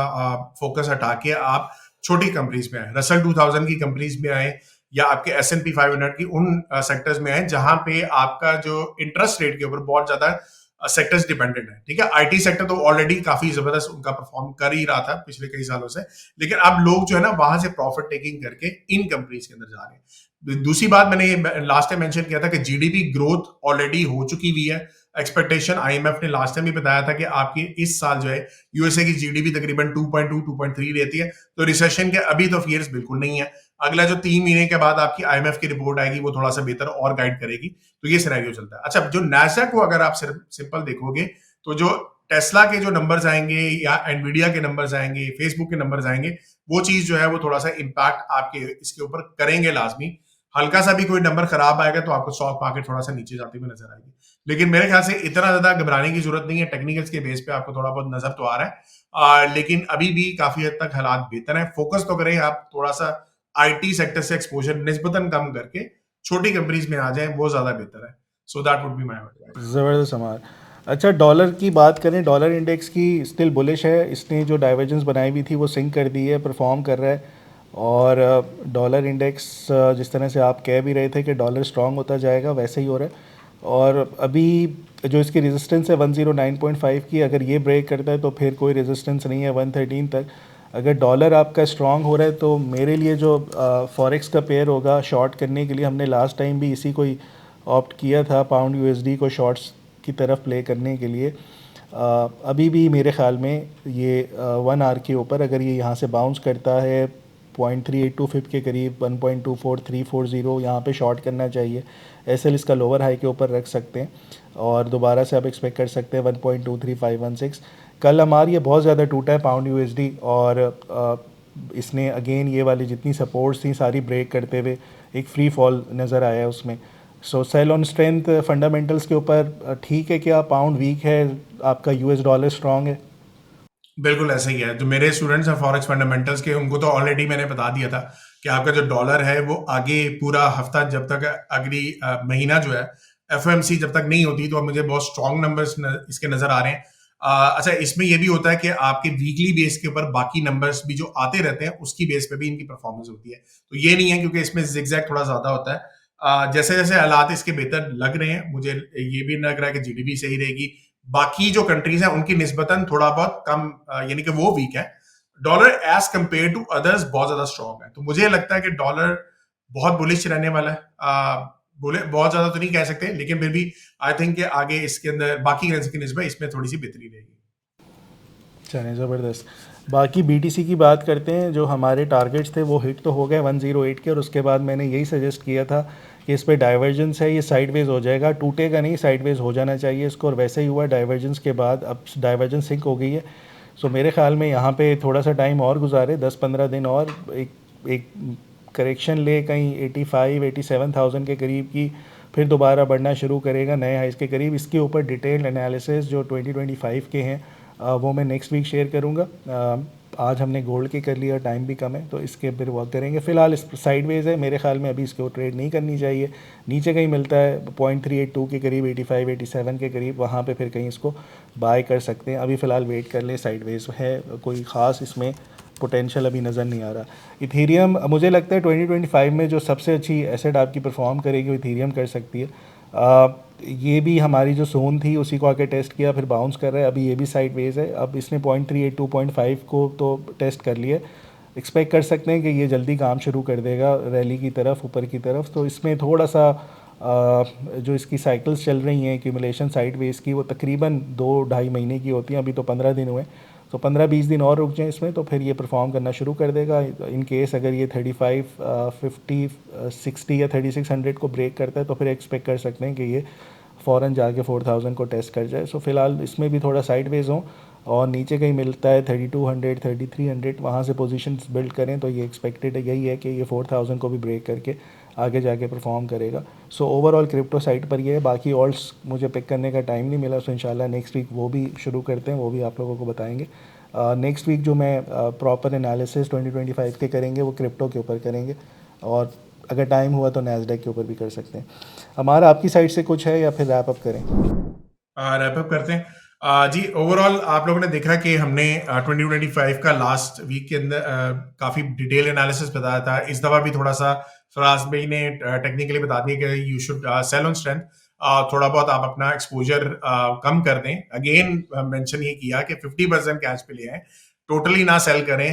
फोकस हटा के आप छोटी कंपनीज में आए, रसल 2000 की कंपनीज में आए, या आपके S&P 500 की उन सेक्टर्स में आए जहां पे आपका जो इंटरेस्ट रेट के ऊपर बहुत ज्यादा सेक्टर्स डिपेंडेंट है। ठीक है, आईटी सेक्टर तो ऑलरेडी काफी जबरदस्त उनका परफॉर्म कर ही रहा था पिछले कई सालों से, लेकिन अब लोग जो है ना वहां से प्रॉफिट टेकिंग करके इन कंपनीज के अंदर जा रहे हैं। दूसरी बात मैंने लास्ट टाइम मेंशन किया था कि जीडीपी ग्रोथ ऑलरेडी हो चुकी हुई है। एक्सपेक्टेशन आईएमएफ ने लास्ट टाइम भी बताया था कि आपकी इस साल जो है यूएसए की जीडीपी तकरीबन 2.2 2.3 रहती है, तो रिसेशन के अभी तो फियर्स बिल्कुल नहीं है। अगला जो 3 महीने के बाद आपकी आईएमएफ की रिपोर्ट आएगी वो थोड़ा सा बेहतर और गाइड करेगी, तो ये सिनेरियो चलता है। अच्छा, जो नैसडैक को अगर आप सिंपल देखोगे तो जो टेस्ला के जो नंबर्स आएंगे या एनवीडिया के नंबर्स आएंगे, फेसबुक के नंबर्स आएंगे, वो चीज जो है वो थोड़ा सा इम्पैक्ट आपके इसके ऊपर करेंगे लाजमी। हल्का सा भी कोई नंबर खराब आएगा तो आपको स्टॉक मार्केट थोड़ा सा नीचे जाती हुई नजर आएगी, लेकिन मेरे ख्याल से इतना ज्यादा घबराने की जरूरत नहीं है। टेक्निकल्स के बेस पे आपको थोड़ा बहुत नजर तो आ रहा है, लेकिन अभी भी काफी हद तक हालात बेहतर है। फोकस तो करें आप थोड़ा सा आईटी सेक्टर से एक्सपोजर निस्बतन कम करके छोटी कंपनीज में आ जाएं, वो ज्यादा बेहतर है। So that would be my advice. ज़बरदस्त हमार। अच्छा, डॉलर की बात करें, डॉलर इंडेक्स की स्टिल बुलिश है। इसने जो डाइवर्जेंस बनाई हुई थी वो सिंक कर दी है, परफॉर्म कर रहा है। और डॉलर इंडेक्स जिस तरह से आप कह भी रहे थे कि डॉलर स्ट्रांग होता जाएगा, वैसे ही हो रहा है। और अभी जो इसकी रेजिस्टेंस है 109.5 की, अगर ये ब्रेक करता है तो फिर कोई रेजिस्टेंस नहीं है 113 तक। अगर डॉलर आपका स्ट्रांग हो रहा है तो मेरे लिए जो फॉरेक्स का पेयर होगा शॉर्ट करने के लिए, हमने लास्ट टाइम भी इसी को ही ऑप्ट किया था, पाउंड यूएसडी को शॉर्ट्स की तरफ प्ले करने के लिए। अभी भी मेरे ख़्याल में ये 1 आवर के ऊपर अगर ये यहाँ से बाउंस करता है 0.3825 के करीब, 1.24340 यहाँ पे शॉर्ट करना चाहिए। एसएल इसका लोअर हाई के ऊपर रख सकते हैं और दोबारा से आप एक्सपेक्ट कर सकते हैं 1.23516। कल हमारी ये बहुत ज़्यादा टूटा है पाउंड यूएसडी, और इसने अगेन ये वाली जितनी सपोर्ट्स थी सारी ब्रेक करते हुए एक फ्री फॉल नज़र आया है उसमें। सो सेल ऑन स्ट्रेंथ फंडामेंटल्स के ऊपर ठीक है क्या? पाउंड वीक है, आपका यूएस डॉलर स्ट्रांग है? बिल्कुल ऐसा ही है। जो मेरे स्टूडेंट्स हैं फॉरेक्स फंडामेंटल्स के, उनको तो ऑलरेडी मैंने बता दिया था कि आपका जो डॉलर है वो आगे पूरा हफ्ता, जब तक अगली महीना जो है एफओएमसी जब तक नहीं होती, तो मुझे बहुत स्ट्रॉन्ग नंबर्स इसके नजर आ रहे हैं। अच्छा, इसमें ये भी होता है कि आपके वीकली बेस के ऊपर बाकी नंबर्स भी जो आते रहते हैं उसकी बेस पे भी इनकी परफॉर्मेंस होती है। तो ये नहीं है, क्योंकि इसमें जिगजैग थोड़ा ज्यादा होता है। जैसे जैसे हालात इसके बेहतर लग रहे हैं, मुझे ये भी लग रहा है कि जीडीपी सही रहेगी। बाकी जो कंट्रीज हैं उनकी निस्बतन थोड़ा बहुत कम, यानी कि वो वीक है। Dollar as compared to others बहुत ज्यादा स्ट्रॉन्ग है, तो मुझे लगता है कि डॉलर बहुत बुलिश रहने वाला है। बोले बहुत ज्यादा तो नहीं कह सकते, लेकिन फिर भी आई थिंक आगे इसके अंदर बाकी करेंसी की निस्बत इसमें थोड़ी सी बेहतरी रहेगी। चलिए, ज़बरदस्त। बाकी बीटीसी की बात करते हैं। जो हमारे टारगेट्स थे वो हिट तो हो गए 108 के, और उसके बाद मैंने यही सजेस्ट किया था कि इस पे डाइवर्जेंस है, ये साइडवेज हो जाएगा, टूटेगा नहीं, साइडवेज हो जाना चाहिए इसको, और वैसे ही हुआ। डाइवर्जेंस के बाद अब डाइवर्जेंस सिंक हो गई है। सो मेरे ख्याल में यहाँ पे थोड़ा सा टाइम और गुजारे, 10-15 दिन और, एक करेक्शन ले कहीं 85-87,000 के करीब की, फिर दोबारा बढ़ना शुरू करेगा नए हाइस के करीब। इसके ऊपर डिटेल्ड एनालिसिस जो 2025 के हैं वो मैं नेक्स्ट वीक शेयर करूँगा। आज हमने गोल्ड के कर लिया, टाइम भी कम है, तो इसके फिर वर्क करेंगे। फ़िलहाल इस साइडवेज है, मेरे ख्याल में अभी इसको ट्रेड नहीं करनी चाहिए। नीचे कहीं मिलता है 0.382 के करीब, 85-87 के करीब, वहाँ पे फिर कहीं इसको बाय कर सकते हैं। अभी फ़िलहाल वेट कर ले, साइडवेज है, कोई ख़ास इसमें पोटेंशियल अभी नज़र नहीं आ रहा। इथेरियम मुझे लगता है 2025 में जो सबसे अच्छी एसेट आपकी परफॉर्म करेगी वो इथेरियम कर सकती है। ये भी हमारी जो जोन थी उसी को आके टेस्ट किया, फिर बाउंस कर रहा है, अभी ये भी साइडवेज है। अब इसने 0.382.5 को तो टेस्ट कर लिया, एक्सपेक्ट कर सकते हैं कि ये जल्दी काम शुरू कर देगा रैली की तरफ, ऊपर की तरफ। तो इसमें थोड़ा सा जो इसकी साइकिल्स चल रही हैं एक्यूमुलेशन साइडवेज की, वो तकरीबन 2-2.5 महीने की होती हैं। अभी तो 15 दिन हुए, तो 15-20 दिन और रुक जाएं इसमें, तो फिर ये परफॉर्म करना शुरू कर देगा। इन केस अगर ये 35, 50, 60 या 3600 को ब्रेक करता है तो फिर एक्सपेक्ट कर सकते हैं कि ये फ़ौरन जाके 4000 को टेस्ट कर जाए। सो फिलहाल इसमें भी थोड़ा साइडवेज हो, और नीचे कहीं मिलता है 3200, 3300, वहाँ से पोजीशंस बिल्ड करें, तो ये एक्सपेक्टेड यही है कि ये 4000 को भी ब्रेक करके आगे जाके परफॉर्म करेगा। सो ओवरऑल क्रिप्टो साइट पर ये है। बाकी ऑल्ट्स मुझे पिक करने का टाइम नहीं मिला, सो इंशाल्लाह नेक्स्ट वीक वो भी शुरू करते हैं, वो भी आप लोगों को बताएंगे। नेक्स्ट वीक जो मैं प्रॉपर एनालिसिस 2025 के करेंगे वो क्रिप्टो के ऊपर करेंगे, और अगर टाइम हुआ तो नैस्डैक के ऊपर भी कर सकते हैं। हमारा आपकी साइड से कुछ है या फिर रैप अप करें? रैप अप करते हैं। जी, ओवरऑल आप लोगों ने देखा कि हमने 2025 का लास्ट वीक के अंदर काफी डिटेल एनालिसिस बताया था। इस दफा भी थोड़ा सा फराज भाई ने टेक्निकली बता दिया कि you should sell on strength. थोड़ा बहुत आप अपना एक्सपोजर कम कर दें। अगेन मेंशन ये किया कि 50% कैश पे ले आए, टोटली ना सेल करें।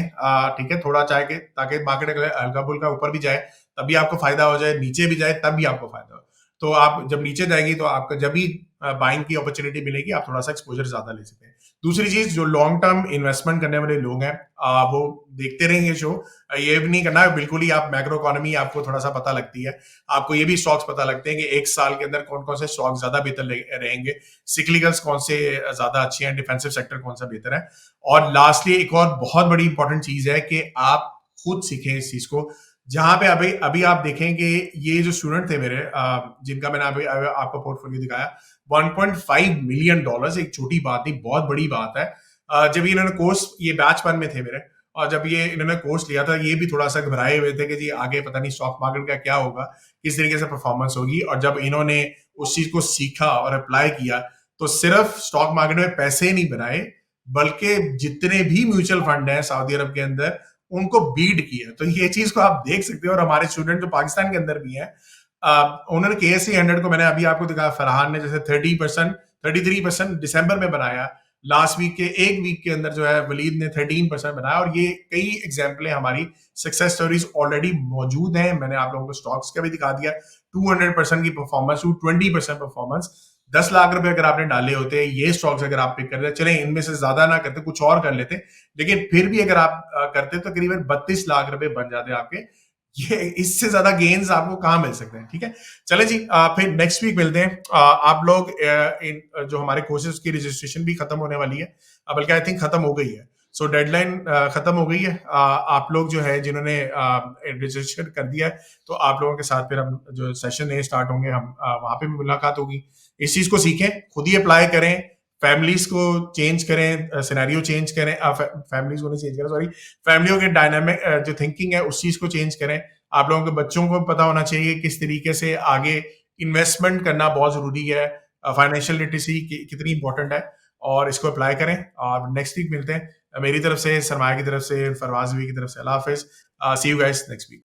ठीक है, थोड़ा चाहे कि ताकि मार्केट अगर हल्का फुल्का ऊपर भी जाए तभी आपको फायदा हो जाए, नीचे भी जाए तब भी आपको फायदा हो। तो आप जब नीचे जाएगी तो आपका जब भी बाइंग की अपॉर्चुनिटी मिलेगी, आप थोड़ा सा एक्सपोजर ज्यादा ले सकते हैं। दूसरी चीज, जो लॉन्ग टर्म इन्वेस्टमेंट करने वाले लोग हैं वो देखते रहेंगे शो। ये भी नहीं करना बिल्कुल ही आप मैक्रो इकोनॉमी आपको थोड़ा सा पता लगती है, आपको ये भी स्टॉक्स पता लगते हैं कि एक साल के अंदर कौन कौन से स्टॉक्स ज्यादा बेहतर रहेंगे, सिक्लिकल्स कौन से ज्यादा अच्छे हैं, डिफेंसिव सेक्टर कौन सा बेहतर है। और लास्टली एक और बहुत बड़ी इंपॉर्टेंट चीज है कि आप खुद सीखें इस चीज को। जहां पे अभी अभी आप देखें कि ये जो स्टूडेंट थे मेरे, जिनका मैंने अभी आपको पोर्टफोलियो दिखाया, $1.5 मिलियन, एक छोटी बात नहीं, बहुत बड़ी बात है। जब इन्होंने कोर्स, ये बैच 1 में थे मेरे, और जब ये इन्होंने कोर्स लिया था, ये भी थोड़ा सा घबराए हुए थे कि जी आगे पता नहीं स्टॉक मार्केट का क्या होगा, किस तरीके से परफॉर्मेंस होगी। और जब इन्होंने उस चीज को सीखा और अप्लाई किया, तो सिर्फ स्टॉक मार्केट में पैसे नहीं बनाए, बल्कि जितने भी म्यूचुअल फंड हैं सऊदी अरब के अंदर, उनको बीट किया। तो ये चीज को आप देख सकते हो। और हमारे स्टूडेंट जो पाकिस्तान के अंदर भी हैं, उन्होंने KSE 100 को, मैंने अभी आपको दिखाया, फरहान ने जैसे 30%, 33% दिसंबर में बनाया। लास्ट वीक के एक वीक के अंदर जो है वलीद ने 13% बनाया। और ये कई एग्जाम्पलें हमारी सक्सेस स्टोरीज ऑलरेडी मौजूद हैं। मैंने आप लोगों को स्टॉक्स का भी दिखा दिया, 200% की परफॉर्मेंस, 220% परफॉर्मेंस। 10 लाख रुपए अगर आपने डाले होते, ये स्टॉक्स अगर आप पिक करते, चले इनमें से ज्यादा ना करते, कुछ और कर लेते, लेकिन फिर भी अगर आप करते तो करीबन 32 लाख रुपए बन जाते आपके। ये इससे ज्यादा गेन्स आपको कहाँ मिल सकते हैं? ठीक है, चले जी, फिर नेक्स्ट वीक मिलते हैं। आप लोग इन जो हमारे कोर्सेज की रजिस्ट्रेशन भी खत्म होने वाली है, बल्कि आई थिंक खत्म हो गई है। सो डेडलाइन खत्म हो गई है। आप लोग जो है जिन्होंने रजिस्टर कर दिया है, तो आप लोगों के साथ फिर हम जो सेशन नए स्टार्ट होंगे, हम वहां पे भी मुलाकात होगी। इस चीज को सीखें, खुद ही अप्लाई करें, फैमिलीज को चेंज करें, सिनेरियो चेंज करें, फैमिलीज को नहीं चेंज करें, सॉरी, फैमिलियों के डायनामिक जो थिंकिंग है उस चीज को चेंज करें। आप लोगों के बच्चों को पता होना चाहिए किस तरीके से आगे इन्वेस्टमेंट करना बहुत जरूरी है, फाइनेंशियल लिटरेसी कितनी इंपॉर्टेंट है, और इसको अप्लाई करें। और नेक्स्ट वीक मिलते हैं। मेरी तरफ से, सरमाया की तरफ से, फरवाज भी की तरफ से, अल्लाह हाफिज। सी यू गाइस नेक्स्ट वीक।